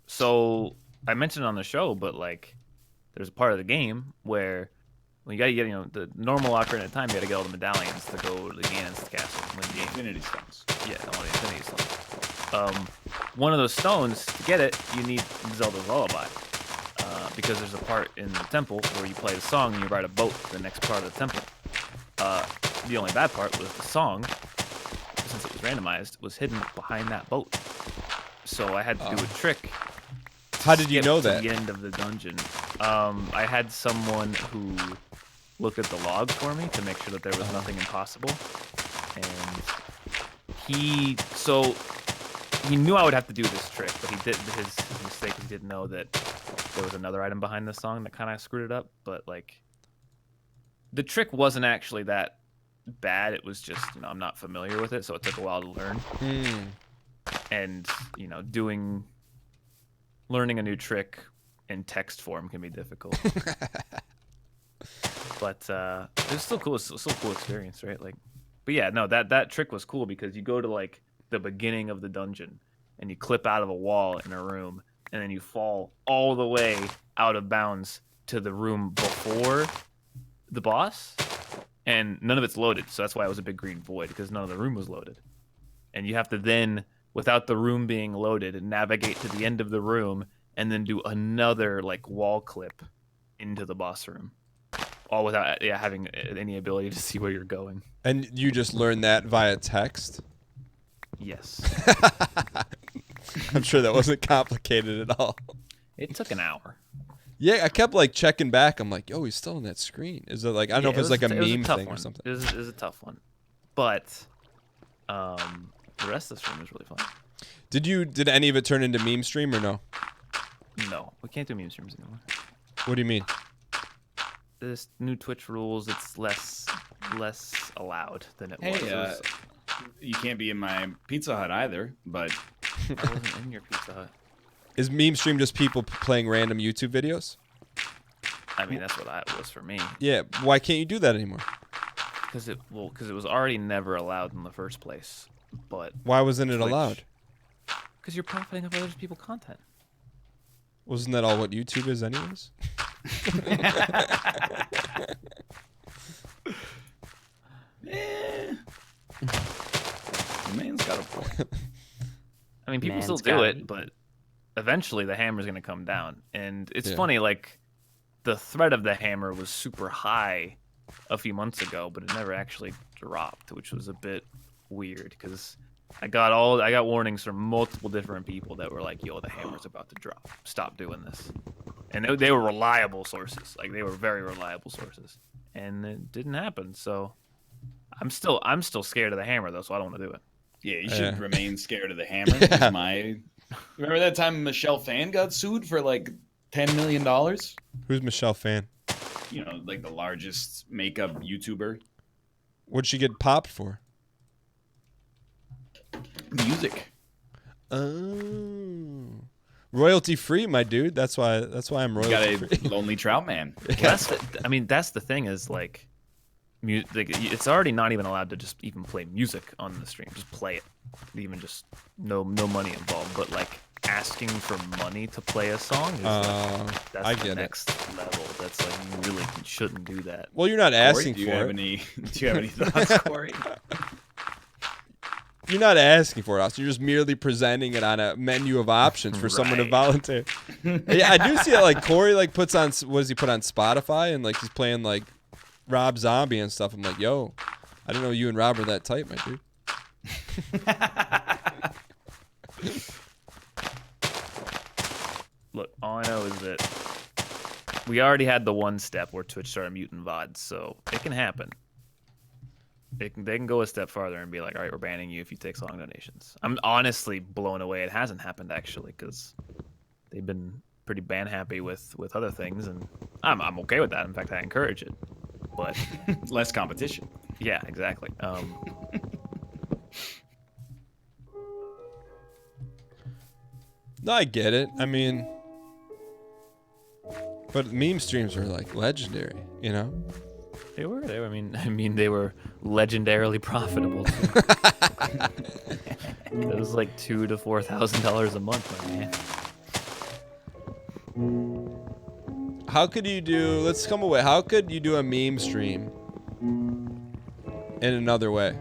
So I mentioned on the show, but like, there's a part of the game where you gotta get the normal locker at a time. You gotta get all the medallions to go to the Ganon's castle and win the game. Infinity stones. Yeah, I want the Infinity Stones. One of those stones, to get it, you need Zelda's Lullaby. Because there's a part in the temple where you play the song and you ride a boat to the next part of the temple. The only bad part was the song, since it was randomized, was hidden behind that boat. So I had to do a trick. How did you know that? At the end of the dungeon. I had someone who looked at the log for me to make sure that there was nothing impossible. And he knew I would have to do this trick, but his mistake was he didn't know that there was another item behind the song that kind of screwed it up. But like, the trick wasn't actually that bad. It was just I'm not familiar with it, so it took a while to learn. And learning a new trick in text form can be difficult. But it's still cool. It's still a cool experience, right? Like, but yeah, no, that trick was cool because you go to like the beginning of the dungeon and you clip out of a wall in a room, and then you fall all the way out of bounds to the room before the boss, and none of it's loaded. So that's why it was a big green void, because none of the room was loaded. And you have to then, without the room being loaded, navigate to the end of the room and then do another like wall clip into the boss room, all without having any ability to see where you're going. And you just learned that via text? Yes. I'm sure that wasn't complicated at all. It took an hour. Yeah, I kept like checking back. I'm like, yo, he's still on that screen. Is it like, I don't know if it's like a meme thing or something. It was a tough one. But the rest of the stream was really fun. Did any of it turn into meme stream or no? No, we can't do meme streams anymore. What do you mean? This new Twitch rules, it's less allowed than it was. You can't be in my Pizza Hut either, but I wasn't in your Pizza Hut. Is meme stream just people playing random YouTube videos? I mean, that's what it was for me. Yeah, why can't you do that anymore? Because it was already never allowed in the first place. But why wasn't it allowed? Because you're profiting off other people's content. Wasn't that all what YouTube is anyways? The man's got a point. I mean, people still do it, but eventually the hammer's going to come down. And it's funny, like, the threat of the hammer was super high a few months ago, but it never actually dropped, which was a bit weird, because I got warnings from multiple different people that were like, yo, the hammer's about to drop. Stop doing this. and they were reliable sources. Like they were very reliable sources, and it didn't happen. So I'm still scared of the hammer though, so I don't want to do it. Yeah, you should remain scared of the hammer. Is remember that time Michelle Phan got sued for like $10 million? Who's Michelle Phan? You know, like the largest makeup YouTuber. What'd she get popped for? Music. Oh, royalty free, my dude. That's why I'm royalty free. Got a lonely trout man. That's the thing is like, it's already not even allowed to just even play music on the stream. Just play it, even just no money involved. But like asking for money to play a song is that's the next level. That's like you really shouldn't do that. Well, you're not asking Corey, for it. Do you have any thoughts, Corey? You're not asking for it, Austin. You're just merely presenting it on a menu of options for someone to volunteer. Yeah, I do see it. Like Corey, like puts on, what does he put on Spotify, and like he's playing like Rob Zombie and stuff. I'm like, yo, I didn't know you and Rob were that tight, my dude. Look, all I know is that we already had the one step where Twitch started muting VODs, so it can happen. They can go a step farther and be like, all right, we're banning you if you take song donations. I'm honestly blown away it hasn't happened, actually, because they've been pretty ban happy with other things, and I'm okay with that. In fact, I encourage it. But less competition. Yeah, exactly. No, I get it. I mean, but meme streams were like legendary, you know? They were. I mean, they were legendarily profitable. It was like $2,000 to $4,000 a month, my man. How could you do? Let's come away. How could you do a meme stream in another way?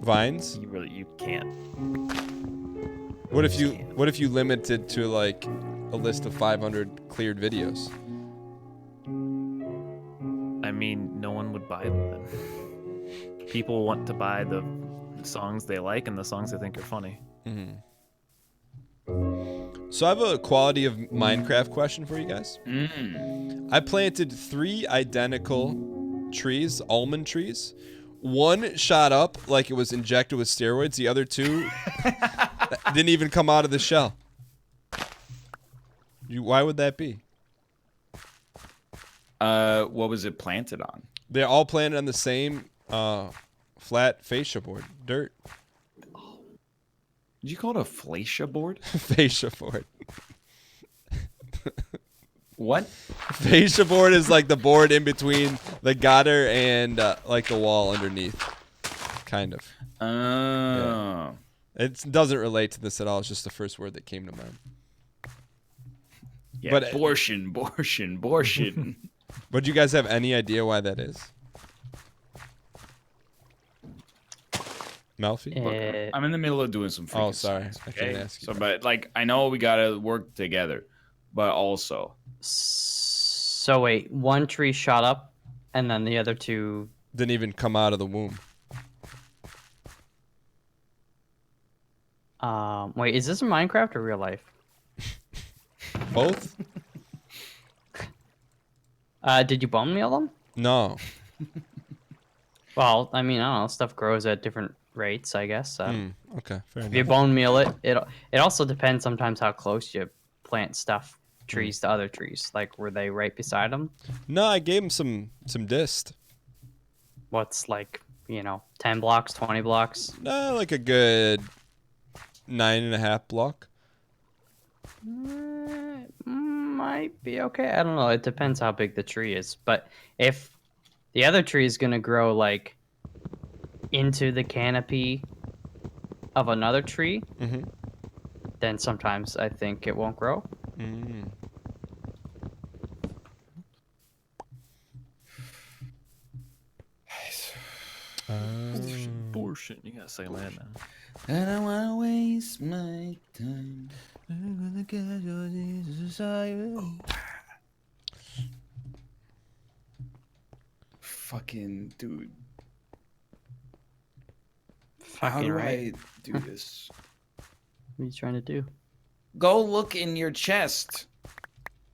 Vines? You can't. What if you limited to like a list of 500 cleared videos? I mean, no one would buy them then. People want to buy the songs they like and the songs they think are funny. Mm-hmm. So I have a quality of Minecraft question for you guys. I planted 3 identical trees, almond trees. One shot up like it was injected with steroids. The other 2 didn't even come out of the shell. Why would that be? What was it planted on? They're all planted on the same flat fascia board, dirt. Did you call it a fascia board? Fascia board. What? Fascia board is like the board in between the gutter and like the wall underneath. Kind of. Oh. Yeah. It doesn't relate to this at all. It's just the first word that came to mind. Yeah, but abortion. But do you guys have any idea why that is? Melfi? I'm in the middle of doing some freaking sorry. science, I okay? can't ask you. So, but like, I know we gotta work together, but also. So wait, one tree shot up, and then the other 2 didn't even come out of the womb. Wait, is this in Minecraft or real life? Both? Did you bone meal them? No. Well, I mean, I don't know. Stuff grows at different rates, I guess. Okay, fair If you enough. bone meal it, it also depends sometimes how close you plant trees to other trees. Like, were they right beside them? No, I gave him some dist. What's like, 10 blocks, 20 blocks? No, like a good 9.5 block. Might be okay. I don't know. It depends how big the tree is. But if the other tree is gonna grow like into the canopy of another tree, then sometimes I think it won't grow. Abortion. You gotta say that now. I don't wanna waste my time. Fucking dude. How do I do this? What are you trying to do? Go look in your chest.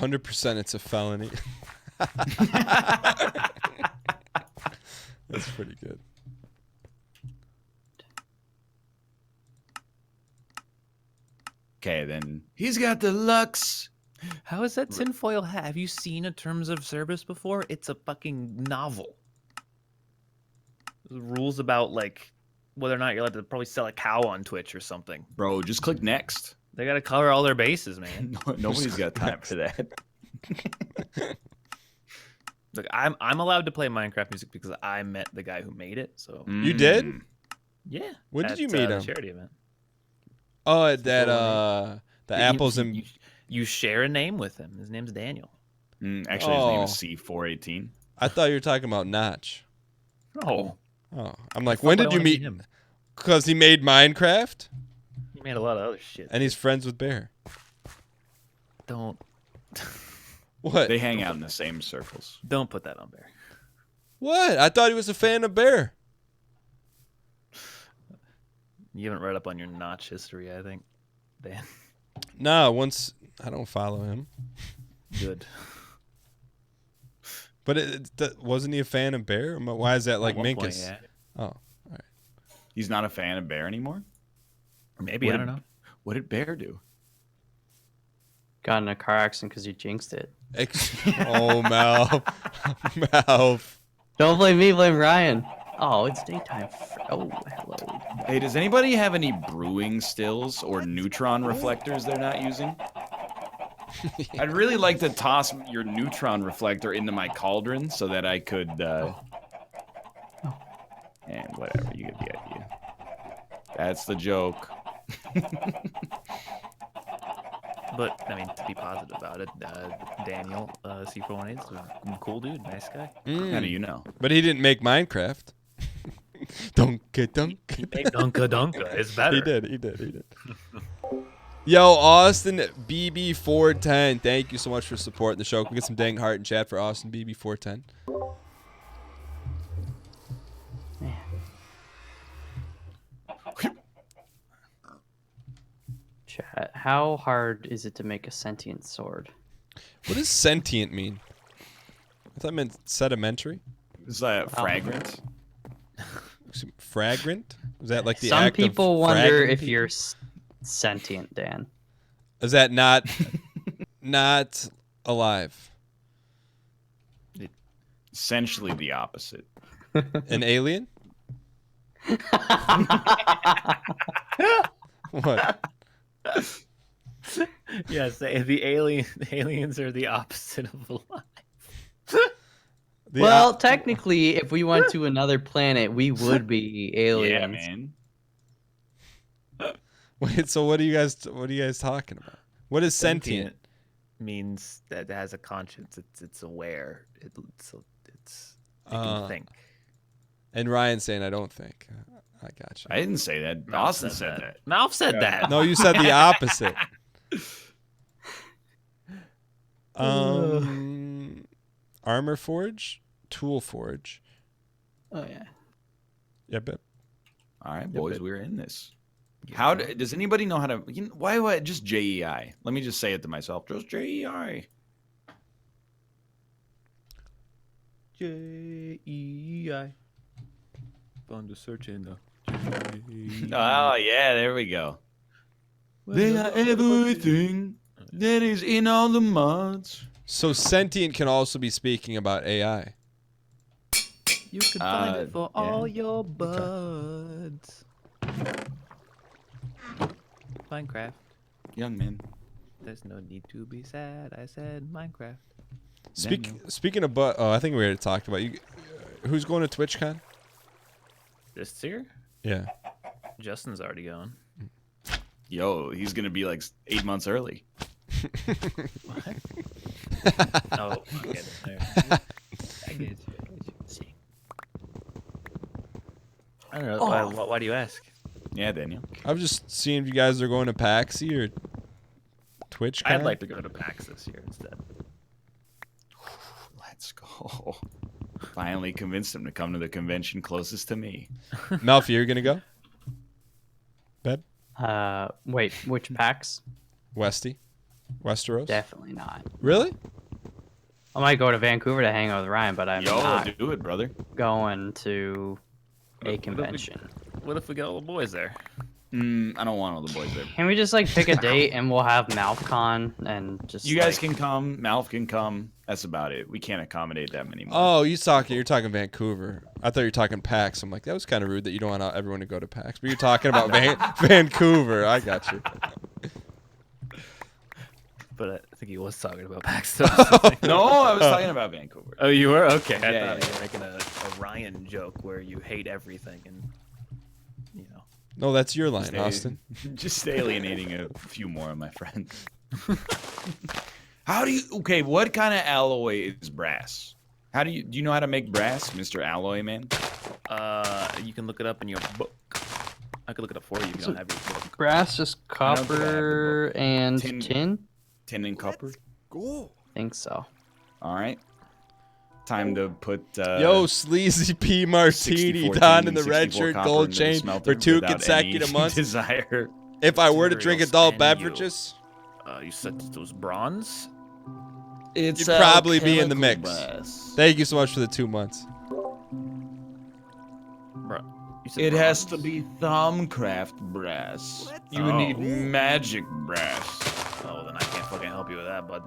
100% it's a felony. That's pretty good. Okay, then he's got the Lux. How is that tinfoil hat? Have you seen a terms of service before? It's a fucking novel. The rules about like whether or not you're allowed to probably sell a cow on Twitch or something. Bro, just click next. They gotta cover all their bases, man. Nobody's got time for that. Look, I'm allowed to play Minecraft music because I met the guy who made it. So You did? yeah. When did you meet the him? charity event. Oh, at that the apples and You share a name with him. His name's Daniel. Actually, his name is C418. I thought you were talking about Notch. Oh. Oh, I'm like, when did you meet him? Because he made Minecraft He made a lot of other shit. and he's friends with Bear. Don't What? They hang out in the same circles. put that on Bear. What? I thought he was a fan of Bear. You haven't read up on your Notch history, I think. Dan. Nah, once I don't follow him. Good. But wasn't he a fan of Bear? Why is that like At one point, Minkus? yeah. Oh, all right. He's not a fan of Bear anymore? Or maybe, I don't know. What did Bear do? Got in a car accident because you jinxed it. Oh, Mal. Mal. Don't blame me, blame Ryan. Oh, it's daytime. Oh, hello. Hey, does anybody have any brewing stills or neutron reflectors they're not using? I'd really like to toss your neutron reflector into my cauldron so that I could, and whatever, you get the idea. That's the joke. But, I mean, to be positive about it, Daniel, C418 is a cool dude, nice guy. How do you know? But he didn't make Minecraft. Dunka dunk. He made Dunka Dunka. It's better. He did. Yo, Austin BB410, thank you so much for supporting the show. Can we get some dang heart in chat for Austin BB410? Chat. How hard is it to make a sentient sword? What does sentient mean? I thought it meant sedimentary. Is that fragrance? Fragrant? Is that like the Some act people of wonder fragging if people? you're sentient, Dan. Is that not alive? Essentially the opposite. An alien? What? Yes, the aliens are the opposite of alive. Well, technically, if we went to another planet, we would be aliens. Yeah, man. Wait, so what are you guys talking about? What is sentient? Means that it has a conscience. It's aware. It can think. And Ryan's saying I don't think. I got you. I didn't say that. Austin said that. Mouth said that. No, you said the opposite. Armor forge, tool forge. Oh yeah. Yeah, bet. All right, boys, we're in this. How does anybody know how to? Why just JEI? Let me just say it to myself. Just JEI. JEI. Fun to search in the. Oh yeah, there we go. They are everything that is in all the mods. So sentient can also be speaking about AI. You can find it for all your buds. Minecraft. Young man. There's no need to be sad. I said Minecraft. Speaking of I think we already talked about you. Who's going to TwitchCon? This year? Yeah. Justin's already going. Yo, he's gonna be like 8 months early. What? Oh, I get it. I get you. I don't know. Why do you ask? Yeah, Daniel. I'm just seeing if you guys are going to Paxi or TwitchCon. I'd like to go to PAX this year instead. Let's go. Finally convinced him to come to the convention closest to me. Malfi, you're gonna go? Beb? Wait, which packs? Westy? Westeros? Definitely not. Really? I might go to Vancouver to hang out with Ryan, but I'm not do it, brother. going to a What if we- convention. What if we got all the boys there? I don't want all the boys there. Can we just like pick a date and we'll have MouthCon and just You guys like, can come. Malf can come. That's about it. We can't accommodate that many more. Oh, you're talking Vancouver. I thought you were talking PAX. I'm like, that was kind of rude that you don't want everyone to go to PAX. But you're talking about Vancouver. I got you. But I think he was talking about PAX. No, I was talking about Vancouver. Oh, you were? Okay. I Yeah, thought yeah. you were making a Ryan joke where you hate everything and, you know. No, that's your line, Austin. Just alienating a few more of my friends. How do you? Okay, what kind of alloy is brass? Do you know how to make brass, Mr. Alloy Man? You can look it up in your book. I could look it up for you if you don't have your book. brass, just I don't think I have the copper book. and Tin. tin? Tin and copper. Cool. Think so. All right. Time to put. Yo, Sleazy P Martini 64 down tin in the and red 64 shirt copper gold into the chain smelter for 2 without consecutive any months. Desire. If I were to Materials drink adult and you. beverages, You said it was bronze? It's you'd probably be in the mix. brass. Thank you so much for the 2 months. Bro, you said It has to bronze. be Thumbcraft brass. You would Oh. need magic brass. Oh, then I can't fucking help you with that, bud.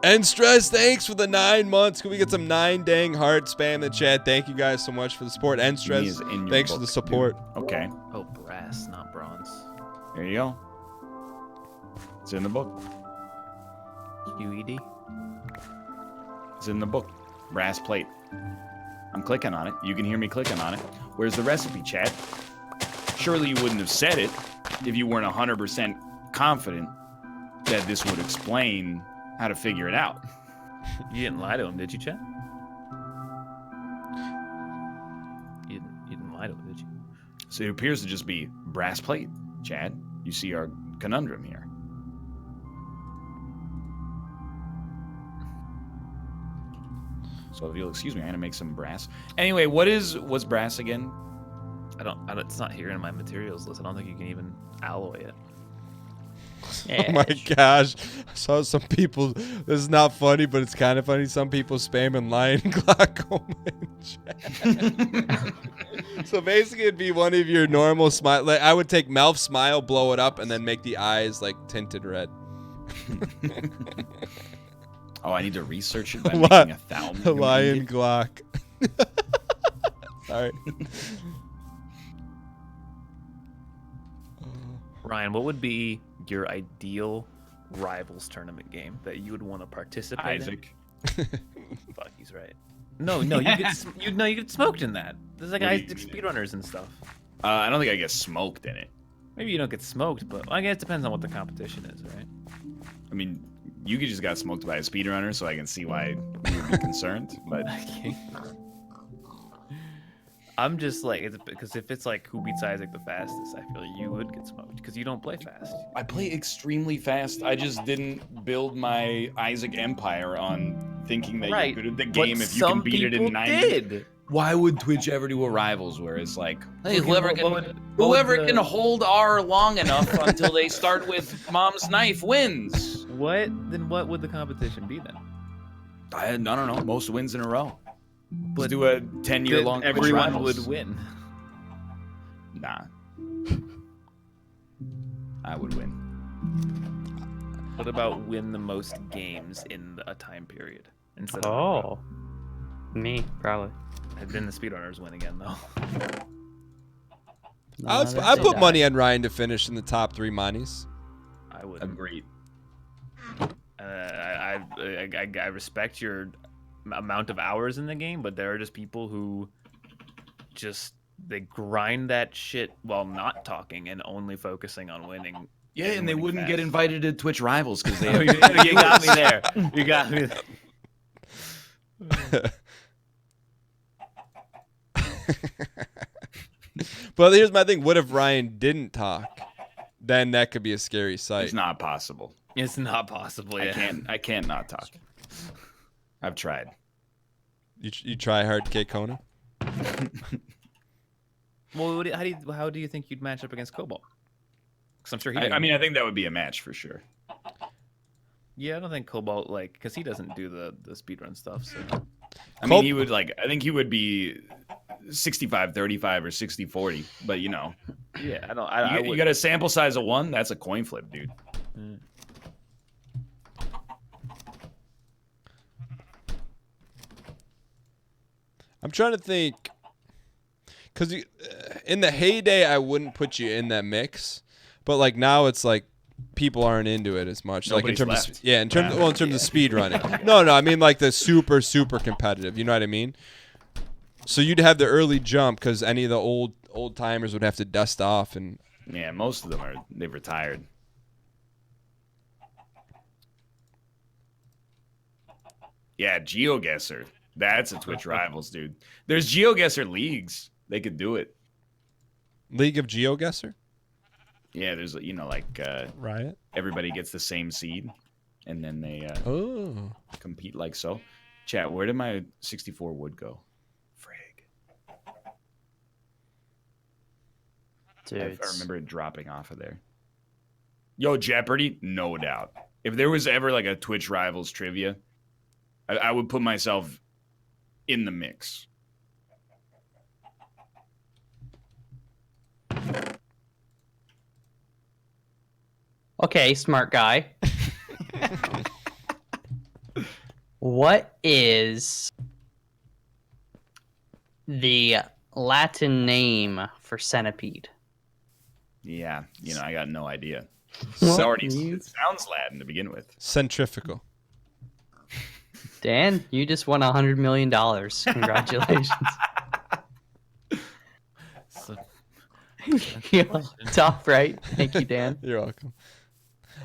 And Stress, thanks for the 9 months. Can we get some 9 dang hearts spam in the chat? Thank you guys so much for the support. And Me Stress, is in your thanks for book, the support. dude. Okay, Oh, brass, not bronze. there you go. It's in the book. QED? It's in the book. Brass plate. I'm clicking on it. You can hear me clicking on it. Where's the recipe, chat? Surely you wouldn't have said it if you weren't 100% confident that this would explain how to figure it out. You didn't lie to him, did you, Chet? You didn't lie to him, did you? So it appears to just be brass plate, Chad. You see our conundrum here. So if you'll excuse me, I'm gonna make some brass. Anyway, what's brass again? I don't, it's not here in my materials list. I don't think you can even alloy it. Oh my gosh. I saw some people, this is not funny, but it's kind of funny. Some people spamming lion glaucoma in chat. So basically it'd be one of your normal smile. Like I would take Melf smile, blow it up, and then make the eyes like tinted red. Oh, I need to research it by What? making a thousand. Lion Glock. Sorry. Ryan, what would be your ideal Rivals tournament game that you would want to participate Isaac. in? Fuck, he's right. No, you get smoked in that. There's like What do you Isaac mean? speedrunners and stuff. I don't think I get smoked in it. Maybe you don't get smoked, but I guess it depends on what the competition is, right? I mean, you just got smoked by a speedrunner, so I can see why you would be concerned. But I'm just like, it's because if it's like who beats Isaac the fastest, I feel like you would get smoked because you don't play fast. I play extremely fast. I just didn't build my Isaac empire on thinking that Right, you're good at the but game if you can some beat it in people 90. did. Why would Twitch ever do a Rivals where it's like, hey, Okay, whoever what can, would- what whoever would can the- hold R long enough until they start with Mom's knife wins? What would the competition be then? I don't know. Most wins in a row. But Let's do a 10-year Then long Twitch everyone Rivals. would win. Nah. I would win. What about win the most games in a time period instead of Oh, me probably. and then the speedrunners win again though. I put money on Ryan to finish in the top 3 monies. I would. Agreed. I respect your amount of hours in the game, but there are just people who just they grind that shit while not talking and only focusing on winning. Yeah, and they winning wouldn't get fast. invited to Twitch Rivals because they Oh, have you got me there. You got me there. But here's my thing. What if Ryan didn't talk? Then that could be a scary sight. It's not possible. It's not possible. Yeah. I can't not talk. I've tried. You try hard, K Kona? Well, how do you think you'd match up against Cobalt? Because I'm sure he. I mean, I think that would be a match for sure. Yeah, I don't think Cobalt because he doesn't do the speedrun stuff. So I mean, he would I think he would be 65-35 or 60-40, but you know. Yeah, I don't. You got a sample size of 1. That's a coin flip, dude. Mm. I'm trying to think, because in the heyday, I wouldn't put you in that mix, but like now it's like people aren't into it as much. Nobody's like in terms left. of in terms of speed running. No, I mean like the super competitive. You know what I mean? So you'd have the early jump because any of the old timers would have to dust off and. Yeah, most of them they've retired. Yeah, GeoGuessr. That's a Twitch Rivals, dude. There's GeoGuessr leagues. They could do it. League of GeoGuessr? Yeah, there's Riot. Everybody gets the same seed, and then they compete like so. Chat, where did my 64 wood go? Frig. Dude, I remember it dropping off of there. Yo, Jeopardy? No doubt. If there was ever like a Twitch Rivals trivia, I would put myself in the mix. Okay, smart guy. What is the Latin name for centipede? Yeah, I got no idea. What It sounds Latin to begin with. Centrifugal. Dan, you just won $100 million. Congratulations. So, Yeah, top right. Thank you, Dan. You're welcome.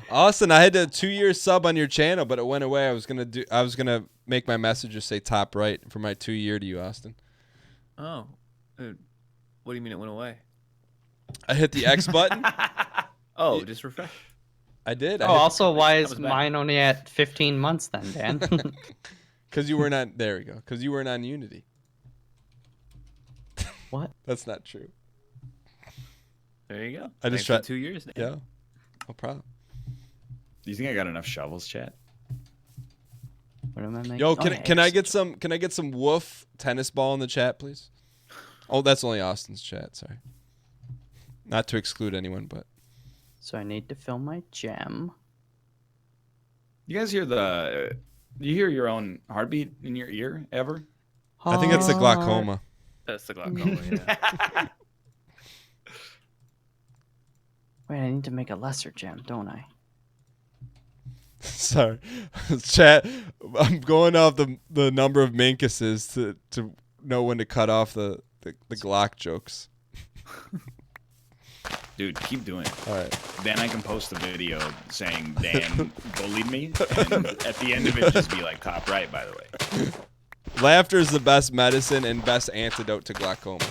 Austin, I had a 2-year sub on your channel, but it went away. I was gonna make my messages say top right for my 2-year to you, Austin. oh, what do you mean it went away? I hit the X button. Oh, just refresh. I did. Oh, also, why is Comes back. mine only at 15 months then, Dan? Because you were not. There we go. Because you weren't on Unity. What? That's not true. There you go. I Thanks just for tried. 2 years. Dan. Yeah. No problem. Do you think I got enough shovels, chat? What am I making? Yo, Oh, can yeah, I get some? Can I get some woof tennis ball in the chat, please? Oh, that's only Austin's chat. Sorry. Not to exclude anyone, but So I need to fill my gem. You guys hear you hear your own heartbeat in your ear ever? I think it's the glaucoma. That's the glaucoma. Yeah. Wait, I need to make a lesser gem, don't I? Sorry, chat. I'm going off the number of minkuses to know when to cut off the Glock jokes. Dude, keep doing it. All right. Then I can post a video saying Dan bullied me, and at the end of it, just be like top right, by the way. Laughter is the best medicine and best antidote to glaucoma.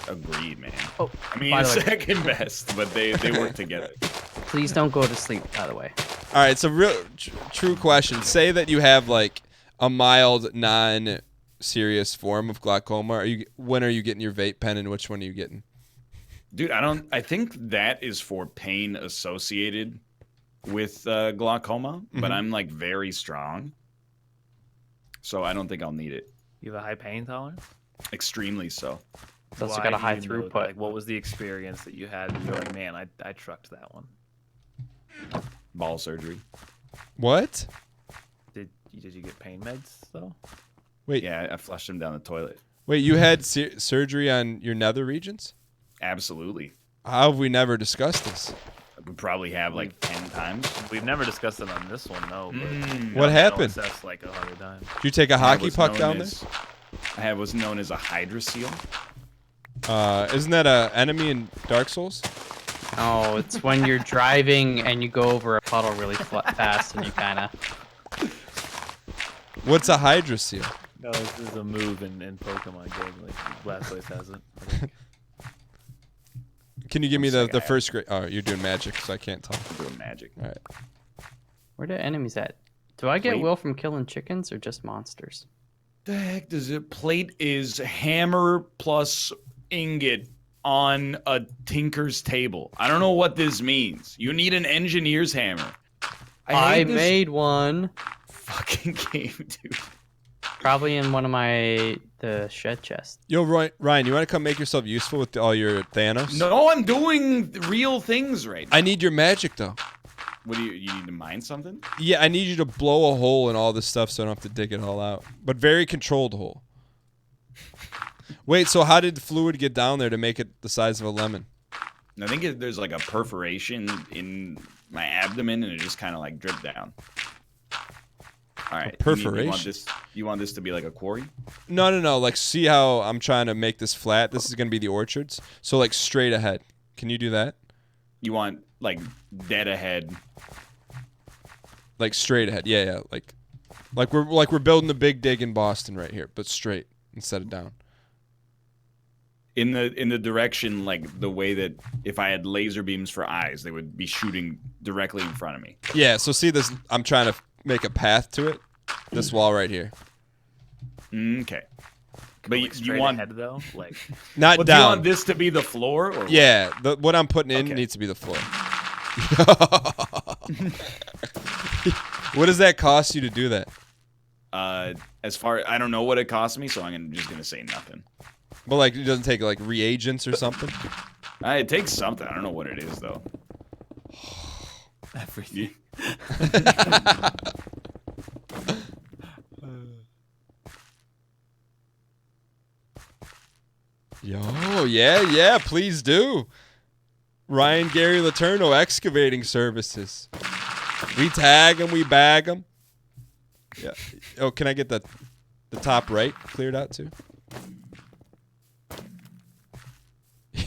Agreed, man. Oh, I mean, by the way. second best, but they work together. Please don't go to sleep, by the way. All right, so real true question. Say that you have like a mild, non-serious form of glaucoma. When are you getting your vape pen, and which one are you getting? Dude, I think that is for pain associated with glaucoma, but I'm like very strong. So I don't think I'll need it. You have a high pain tolerance? Extremely so. It's also Why got a do high you know, throughput. Like, what was the experience that you had going, man, I trucked that one? Ball surgery. What? Did you get pain meds, though? Wait, Yeah, I flushed him down the toilet. wait. You had surgery on your nether regions? Absolutely. How have we never discussed this? We probably have like 10 times. We've never discussed it on this one, no. But What happened? That's like 100 times. Did you take a hockey puck down there? I was known as a Hydra Seal. Isn't that a enemy in Dark Souls? Oh, it's when you're driving and you go over a puddle really fast and you kind of... What's a Hydra Seal? No, this is a move in Pokemon game. Like, Blastoise has it. I think. Can you give me One the second. first grade? Oh, you're doing magic, so I can't talk. I'm doing magic. All right. Where the enemies at? Do I get Wait. will from killing chickens or just monsters? The heck does it? Plate is hammer plus ingot on a tinker's table. I don't know what this means. You need an engineer's hammer. I hate this made one. fucking game, dude. Probably in one of the shed chests. Yo, Ryan, you want to come make yourself useful with all your Thanos? No, I'm doing real things right now. I need your magic though. What do you need to mine something? Yeah, I need you to blow a hole in all this stuff so I don't have to dig it all out. But very controlled hole. Wait, so how did the fluid get down there to make it the size of a lemon? I think there's like a perforation in my abdomen, and it just kind of like dripped down. All right, perforation. You want this to be like a quarry? No. Like, see how I'm trying to make this flat? This is gonna be the orchards. So like straight ahead. Can you do that? You want like dead ahead? Like straight ahead. Yeah. Like we're building the big dig in Boston right here, but straight instead of down. In the direction, like the way that if I had laser beams for eyes, they would be shooting directly in front of me. Yeah. So see this? I'm trying to make a path to it. This wall right here. Okay. But Like, you want ahead, though, like Not do you down. want this to be the floor? Or Yeah. What I'm putting in Okay. needs to be the floor. What does that cost you to do that? As far I don't know what it cost me, so I'm just gonna say nothing. But like, it doesn't take like reagents or something. It takes something. I don't know what it is though. everything. Yo, yeah, please do. Ryan Gary Laterno Excavating Services. We tag them, we bag them. Yeah. Oh, can I get the top right cleared out too?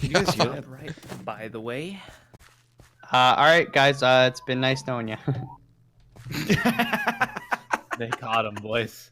You guys hear that? Right. By the way, All right, guys. It's been nice knowing you. they caught him, boys.